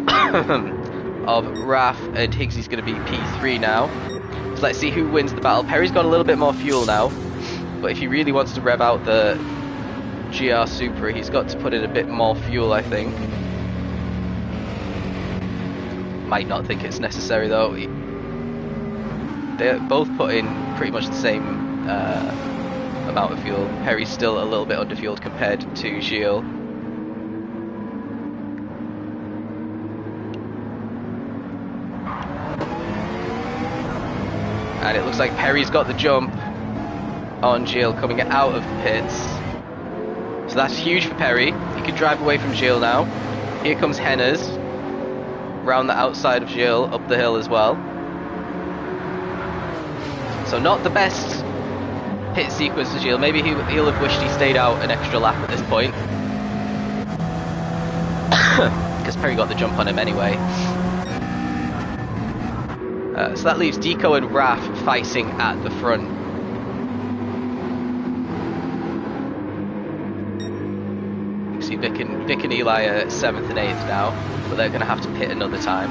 of Raf, and Higgsy's going to be P3 now. So let's see who wins the battle. Perry's got a little bit more fuel now, but if he really wants to rev out the GR Supra, he's got to put in a bit more fuel, I think. Might not think it's necessary though. They both put in pretty much the same amount of fuel. Perry's still a little bit underfueled compared to Gilles. And it looks like Perry's got the jump on Gilles coming out of the pits. So that's huge for Perry. He can drive away from Gilles now. Here comes Henners. Round the outside of Gilles, up the hill as well. So not the best pit sequence for Gilles. Maybe he'll have wished he stayed out an extra lap at this point. Because Perry got the jump on him anyway. So that leaves Deco and Raf fighting at the front. You can see Vic and Eli are 7th and 8th now, but they're going to have to pit another time.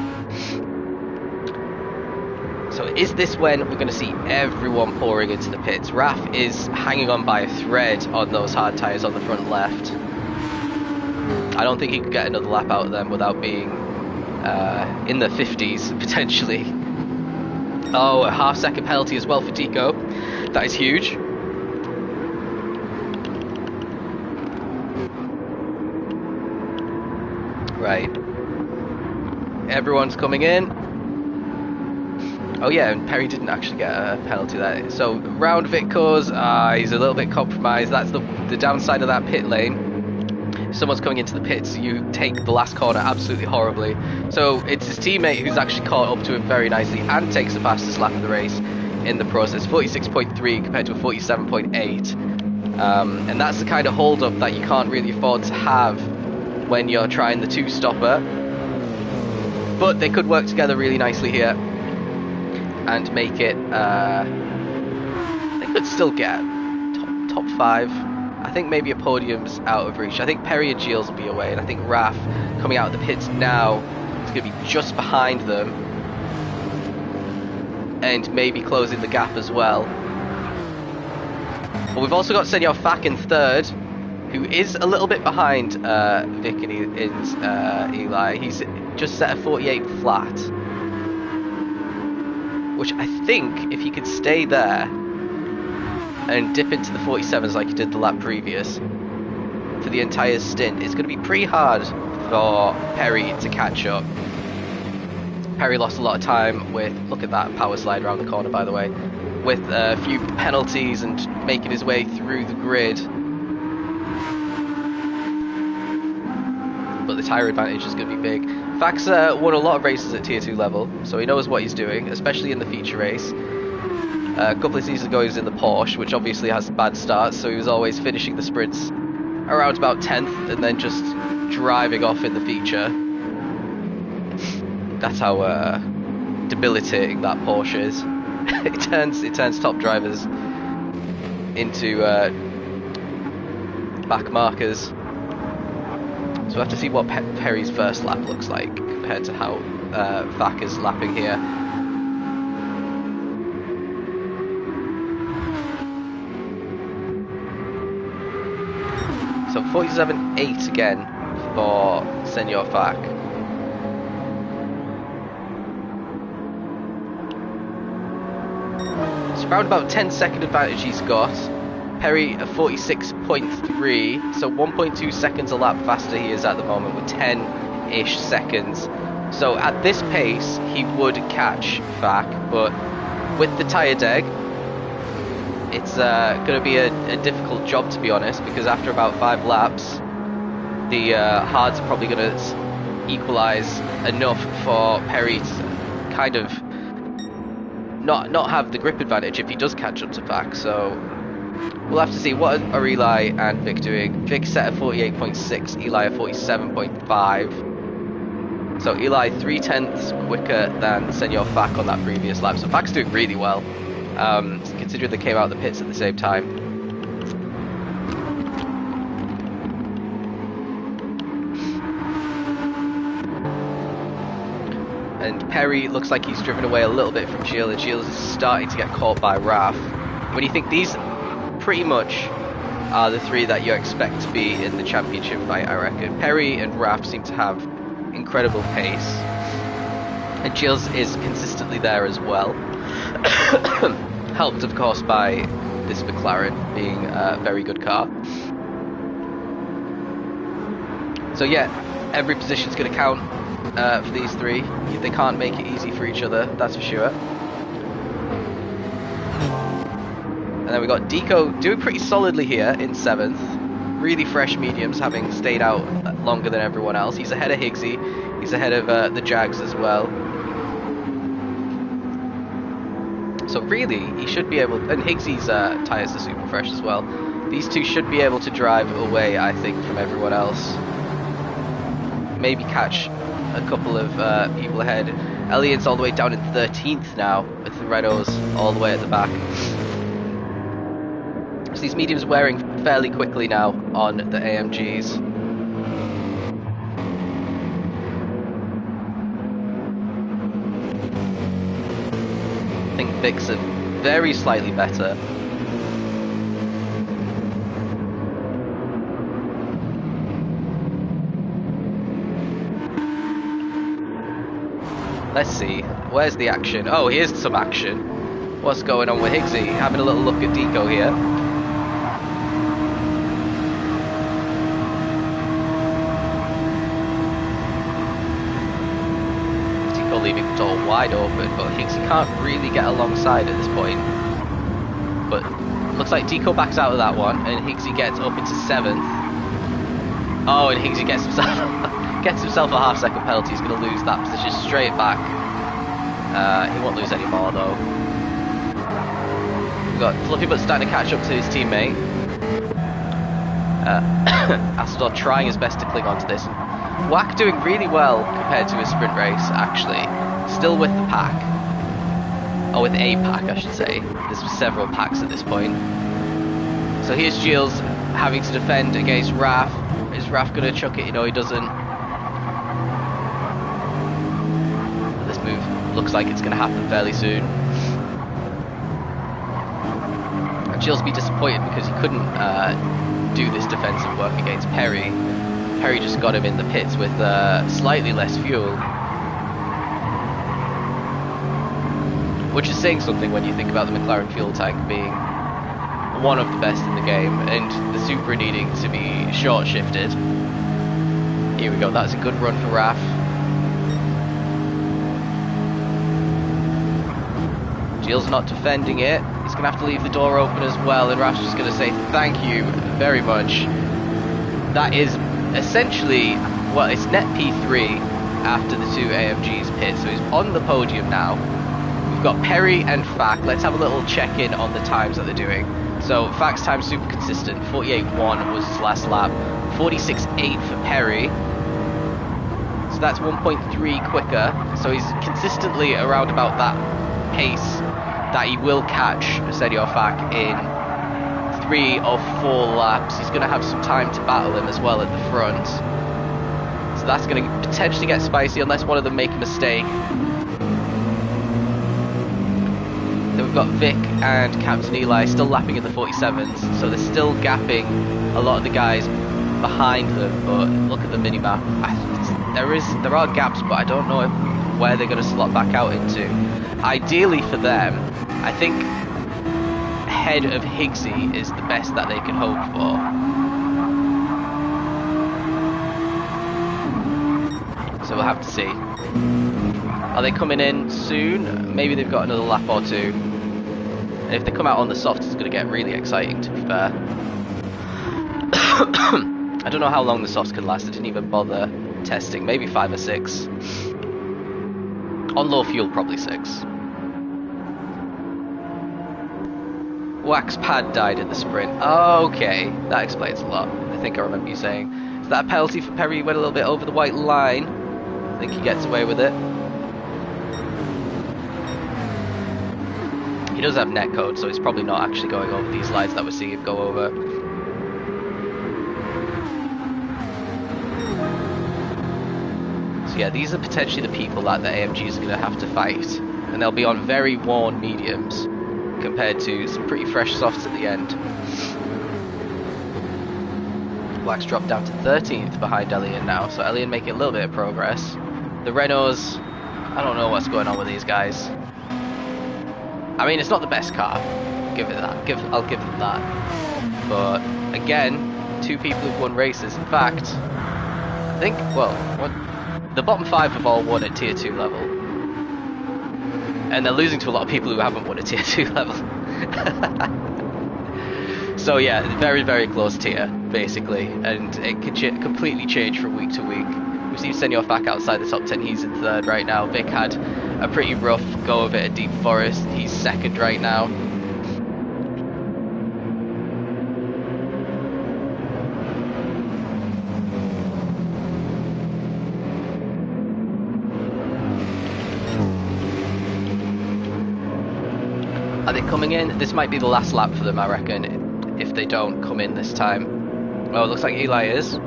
So is this when we're going to see everyone pouring into the pits? Raf is hanging on by a thread on those hard tyres on the front left. I don't think he could get another lap out of them without being in the 50s, potentially. Oh, a half-second penalty as well for Deco. That is huge. Right. Everyone's coming in. Oh yeah, and Perry didn't actually get a penalty there. So round Vic cause, he's a little bit compromised. That's the downside of that pit lane. If someone's coming into the pits, you take the last corner absolutely horribly. So it's his teammate who's actually caught up to him very nicely and takes the fastest lap of the race in the process. 46.3 compared to a 47.8. And that's the kind of hold-up that you can't really afford to have when you're trying the two-stopper. But they could work together really nicely here and make it, they could still get top 5. I think maybe a podium's out of reach. I think Perry and Gilles will be away, and I think Raf coming out of the pits now is going to be just behind them, and maybe closing the gap as well. But we've also got Senor Fak in third, who is a little bit behind Vic and Eli. He's just set a 48 flat, which I think if he could stay there and dip into the 47s like he did the lap previous for the entire stint, it's going to be pretty hard for Perry to catch up. Perry lost a lot of time with, look at that power slide around the corner by the way, with a few penalties and making his way through the grid. But the tyre advantage is going to be big. Fax won a lot of races at tier 2 level, so he knows what he's doing, especially in the feature race. A couple of seasons ago he was in the Porsche, which obviously has bad starts, so he was always finishing the sprints around about 10th and then just driving off in the feature. That's how debilitating that Porsche is. it turns top drivers into back markers. So we'll have to see what Perry's first lap looks like compared to how Fak is lapping here. So 47.8 again for Senor Fak. It's around about 10-second advantage he's got. Perry a 46.3, so 1.2 seconds a lap faster he is at the moment with 10-ish seconds. So at this pace he would catch Fak, but with the tyre deg it's going to be a difficult job, to be honest, because after about 5 laps the hards are probably going to equalise enough for Perry to kind of not have the grip advantage if he does catch up to Fak. So we'll have to see. What are Eli and Vic doing? Vic set a 48.6, Eli a 47.5. So Eli 0.3 quicker than Senor Fak on that previous lap. So Fak's doing really well, considering they came out of the pits at the same time. And Perry looks like he's driven away a little bit from Gilles, and Gilles is starting to get caught by Raf. When you think these pretty much are the three that you expect to be in the championship fight, I reckon. Perry and Raf seem to have incredible pace, and Gilles is consistently there as well. Helped of course by this McLaren being a very good car. So yeah, every position's going to count for these three. They can't make it easy for each other, that's for sure. And then we got Deco doing pretty solidly here in 7th. Really fresh mediums, having stayed out longer than everyone else. He's ahead of Higgsy. He's ahead of the Jags as well. So really, he should be able... And Higgsy's tyres are super fresh as well. These two should be able to drive away, I think, from everyone else. Maybe catch a couple of people ahead. Elliot's all the way down in 13th now, with the Renaults all the way at the back. So these mediums wearing fairly quickly now on the AMGs. I think Vic's are very slightly better. Let's see, where's the action? Oh, here's some action. What's going on with Higgsy? Having a little look at Deco here. Deco leaving the door wide open, but Higgsy can't really get alongside at this point. But looks like Deco backs out of that one, and Higgsy gets up into 7th. Oh, and Higgsy gets himself a half-second penalty. He's going to lose that position straight back. He won't lose any more though. We've got Fluffy but starting to catch up to his teammate. Astrodor trying his best to cling on to this. Wack doing really well compared to his sprint race, actually. Still with the pack. Or with a pack, I should say. There's several packs at this point. So here's Gilles having to defend against Raf. Is Raf going to chuck it? No, he doesn't. This move looks like it's going to happen fairly soon. And Gilles will be disappointed because he couldn't do this defensive work against Perry. Perry just got him in the pits with slightly less fuel. Which is saying something when you think about the McLaren fuel tank being one of the best in the game and the Supra needing to be short shifted. Here we go, that's a good run for Raf. Gilles not defending it. He's going to have to leave the door open as well, and Raf's just going to say thank you very much. That is essentially, well, it's net P3 after the two AMGs pit, so he's on the podium now. We've got Perry and Fak. Let's have a little check-in on the times that they're doing. So Fak's time's super consistent. 48.1 was his last lap. 46.8 for Perry. So that's 1.3 quicker. So he's consistently around about that pace that he will catch Senor Fak in 3 or 4 laps. He's going to have some time to battle him as well at the front. So that's going to potentially get spicy unless one of them make a mistake. Then we've got Vic and Captain Eli still lapping in the 47s, so they're still gapping a lot of the guys behind them, but look at the minimap. There are gaps, but I don't know where they're going to slot back out into. Ideally for them, I think ahead of Higgsy is the best that they can hope for. So we'll have to see. Are they coming in soon? Maybe they've got another lap or two. And if they come out on the soft, it's going to get really exciting, to be fair. I don't know how long the softs can last. I didn't even bother testing. Maybe 5 or 6. On low fuel, probably 6. Wax pad died in the sprint. Okay, that explains a lot. I think I remember you saying. Is that a penalty for Perry? He went a little bit over the white line. I think he gets away with it. He does have netcode, so he's probably not actually going over these lines that we're seeing him go over. So yeah, these are potentially the people that the AMGs are going to have to fight. And they'll be on very worn mediums compared to some pretty fresh softs at the end. Wax dropped down to 13th behind Elian now, so Elian making a little bit of progress. The Renaults, I don't know what's going on with these guys. I mean, it's not the best car. Give it that. I'll give them that. But again, 2 people who've won races. In fact, I think, well, the bottom 5 have all won at tier 2 level, and they're losing to a lot of people who haven't won at tier 2 level. So yeah, very, very close tier, basically, and it can completely change from week to week. We've seen Senor Fak outside the top 10, he's in 3rd right now. Vic had a pretty rough go of it at Deep Forest, he's 2nd right now. Are they coming in? This might be the last lap for them, I reckon, if they don't come in this time. Oh, it looks like Eli is.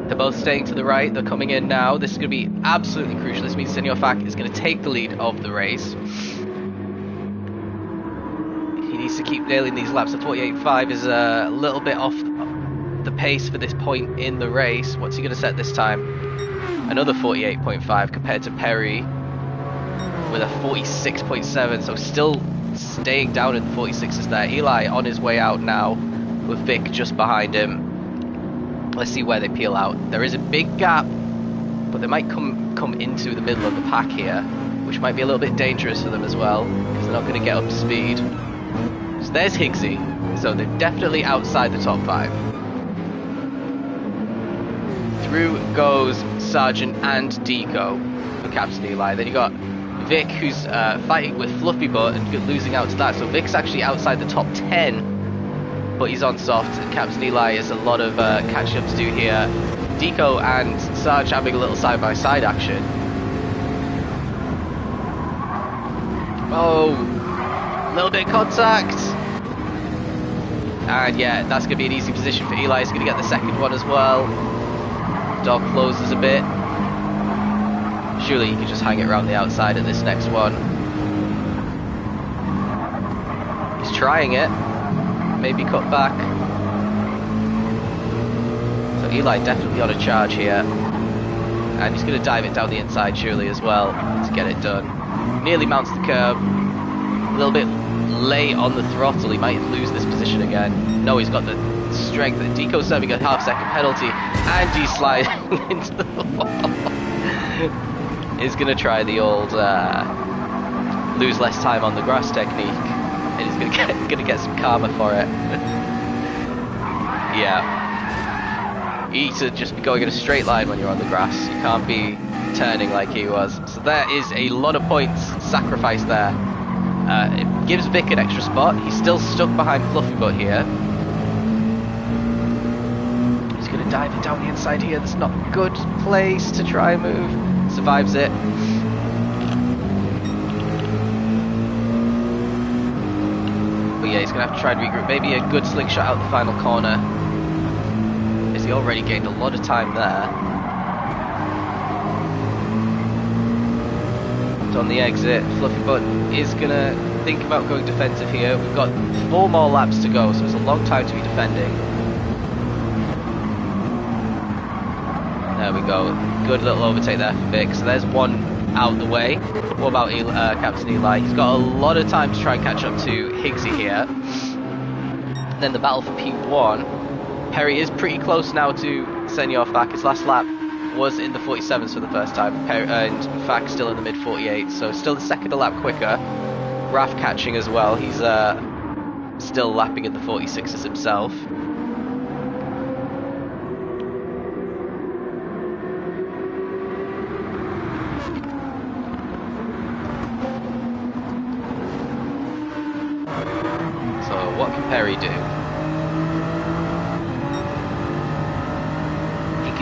They're both staying to the right. They're coming in now. This is going to be absolutely crucial. This means Senor Fak is going to take the lead of the race. He needs to keep nailing these laps. The 48.5 is a little bit off the pace for this point in the race. What's he going to set this time? Another 48.5 compared to Perry with a 46.7. So still staying down in the 46s there. Eli on his way out now with Vic just behind him. Let's see where they peel out. There is a big gap, but they might come into the middle of the pack here, which might be a little bit dangerous for them as well, because they're not going to get up to speed. So there's Higgsy. So they're definitely outside the top 5. Through goes Sargent and Deco for Captain Eli. Then you got Vic, who's fighting with Fluffy Butt and losing out to that. So Vic's actually outside the top 10, but he's on soft. And Captain Eli has a lot of catching up to do here. Deco and Sarge having a little side-by-side action. Oh, a little bit of contact. And yeah, that's going to be an easy position for Eli. He's going to get the second one as well. Dog closes a bit. Surely he can just hang it around the outside at this next one. He's trying it. Maybe cut back. So Eli definitely on a charge here. And he's going to dive it down the inside surely as well to get it done. Nearly mounts the curb. A little bit late on the throttle. He might lose this position again. No, he's got the strength. Deco's serving a half-second penalty. And he's sliding into the wall. He's going to try the old lose less time on the grass technique. And he's going to get some karma for it. Yeah. You need to just be going in a straight line when you're on the grass. You can't be turning like he was. So there is a lot of points sacrificed there. It gives Vic an extra spot. He's still stuck behind Fluffybutt here. He's going to dive it down the inside here. That's not a good place to try and move. Survives it. But yeah, he's going to have to try and regroup. Maybe a good slingshot out the final corner. As he already gained a lot of time there. On the exit, Fluffybutt is going to think about going defensive here. We've got 4 more laps to go, so it's a long time to be defending. There we go. Good little overtake there for Vic. So there's one out the way. What about Captain Eli? He's got a lot of time to try and catch up to Higgsy here. And then the battle for P1. Perry is pretty close now to sending off back. His last lap was in the 47s for the first time, and Fack still in the mid 48s, so still the second a lap quicker. Raf catching as well, he's still lapping in the 46s himself. So what can Perry do?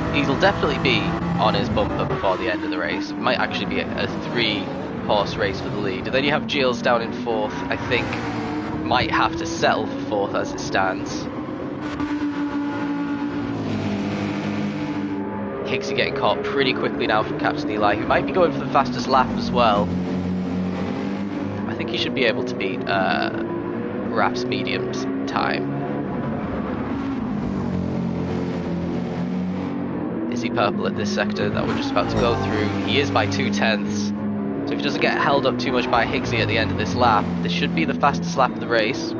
He'll definitely be on his bumper before the end of the race. It might actually be a 3-horse race for the lead. And then you have Gilles down in 4th. I think might have to settle for 4th as it stands. Higgsy getting caught pretty quickly now from Captain Eli, who might be going for the fastest lap as well. I think he should be able to beat Raf's medium's time. Is he purple at this sector that we're just about to go through? He is by 2/10. So if he doesn't get held up too much by Higgsy at the end of this lap, this should be the fastest lap of the race.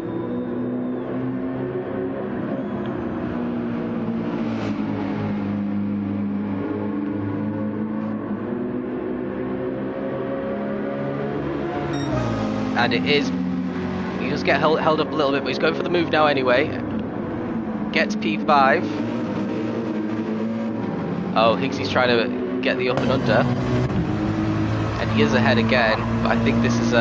And it is, he does get held up a little bit, but he's going for the move now anyway. Gets P5. Oh, Higgsy's trying to get the up and under. And he is ahead again, but I think this is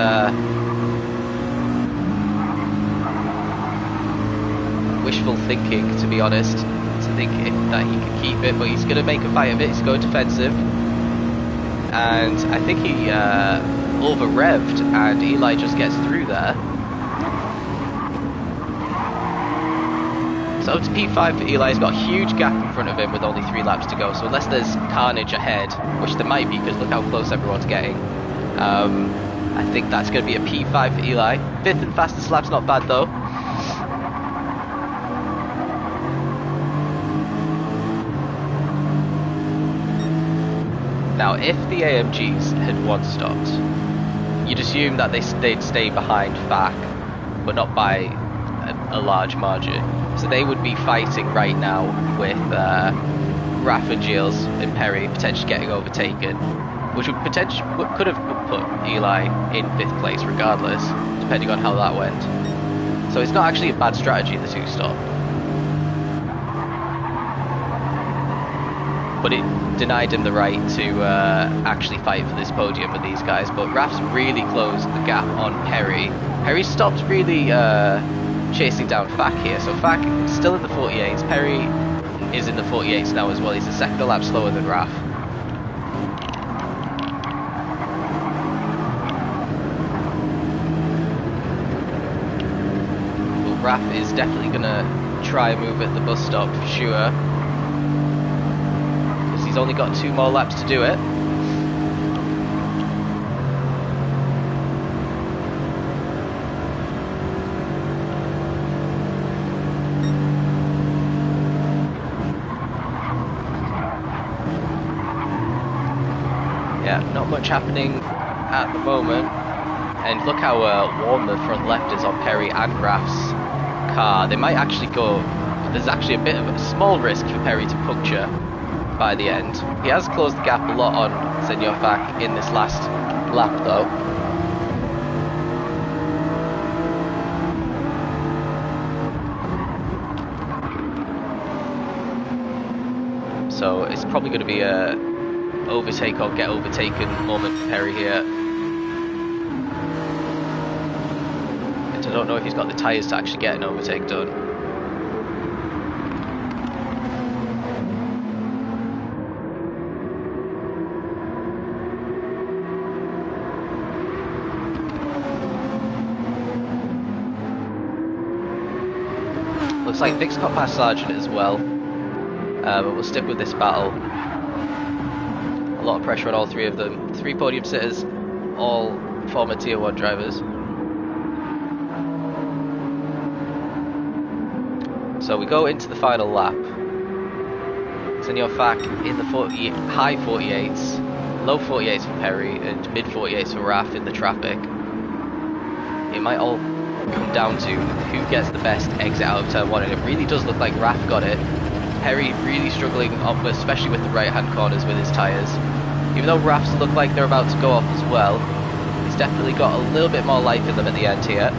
wishful thinking, to be honest, to think that he can keep it, but he's going to make a fight of it. He's going defensive. And I think he over-revved, and Eli just gets through there. So it's P5 for Eli. He's got a huge gap in front of him with only 3 laps to go. So unless there's carnage ahead, which there might be because look how close everyone's getting, I think that's going to be a P5 for Eli. 5th and fastest lap's not bad though. Now, if the AMGs had once stopped, you'd assume that they'd stay behind FAC, but not by a large margin. So they would be fighting right now with Raf and Gilles and Perry potentially getting overtaken, which would could have put Eli in 5th place regardless, depending on how that went. So it's not actually a bad strategy, the 2-stop. But it denied him the right to actually fight for this podium with these guys. But Raf's really closed the gap on Perry. Perry stopped really chasing down Fack here. So Fack is still in the 48s. Perry is in the 48s now as well. He's a second a lap slower than Raf. Raf is definitely going to try and move at the bus stop for sure. Because he's only got 2 more laps to do it. Yeah, not much happening at the moment. And look how warm the front left is on Perry and Raf's car. They might actually go... There's actually a bit of a small risk for Perry to puncture by the end. He has closed the gap a lot on Senor Fak in this last lap though. So it's probably going to be a overtake or get overtaken moment for Perry here. And I don't know if he's got the tyres to actually get an overtake done. Looks like Vic's got past Sargent as well. But we'll stick with this battle. A lot of pressure on all 3 of them. 3 podium sitters, all former Tier 1 drivers. So we go into the final lap. Senor Fak in the high 48s, low 48s for Perry, and mid 48s for Raf in the traffic. It might all come down to who gets the best exit out of turn 1, and it really does look like Raf got it. Perry really struggling, especially with the right-hand corners with his tyres. Even though Raf's look like they're about to go off as well, he's definitely got a little bit more life in them at the end here.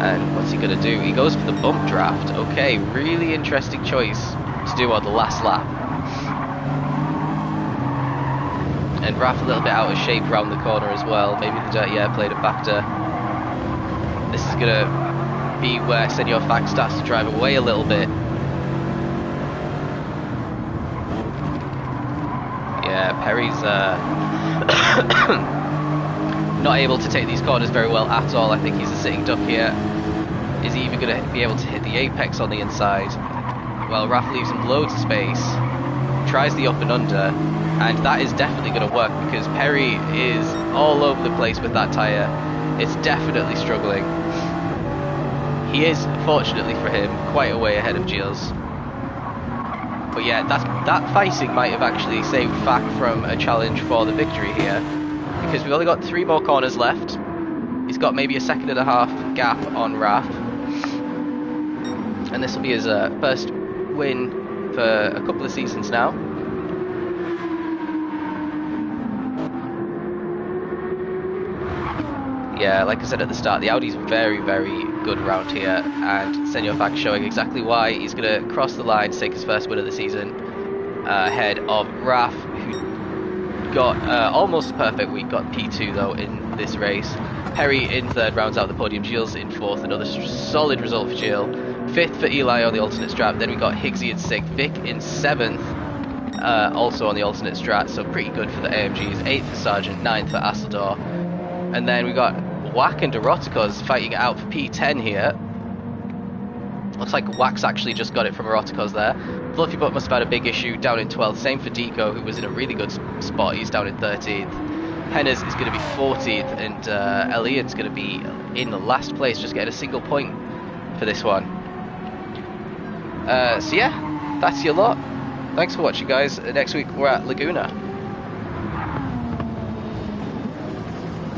And what's he going to do? He goes for the bump draft. Okay, really interesting choice to do on the last lap. And Raf a little bit out of shape around the corner as well. Maybe the dirty air played a factor. This is going to be where Senor Fak starts to drive away a little bit. Yeah, Perry's not able to take these corners very well at all. I think he's a sitting duck here. Is he even going to be able to hit the apex on the inside? Well, Raf leaves him loads of space, tries the up and under, and that is definitely going to work because Perry is all over the place with that tyre. It's definitely struggling. He is, fortunately for him, quite a way ahead of Gilles. But yeah, that icing might have actually saved Fak from a challenge for the victory here, because we've only got 3 more corners left. He's got maybe a 1.5 second gap on Raf, and this will be his first win for a couple of seasons now. Yeah, like I said at the start, the Audi's very, very good around here, and Senor Fak showing exactly why he's going to cross the line to take his first win of the season, ahead of Raf, who got almost a perfect week, got P2 though in this race. Perry in 3rd rounds out the podium, Gilles in 4th, another solid result for Gilles. 5th for Eli on the alternate strat, then we got Higgsy in 6th, Vic in 7th, also on the alternate strat, so pretty good for the AMGs. 8th for Sargent, 9th for Asador. And then we got Wack and Eroticos fighting it out for P10 here. Looks like Wack's actually just got it from Eroticos there. Fluffy Butt must have had a big issue down in 12th. Same for Deco, who was in a really good spot. He's down in 13th. Hennes is going to be 14th, and Elian's going to be in the last place, just getting a single point for this one. So yeah, that's your lot. Thanks for watching, guys. Next week we're at Laguna.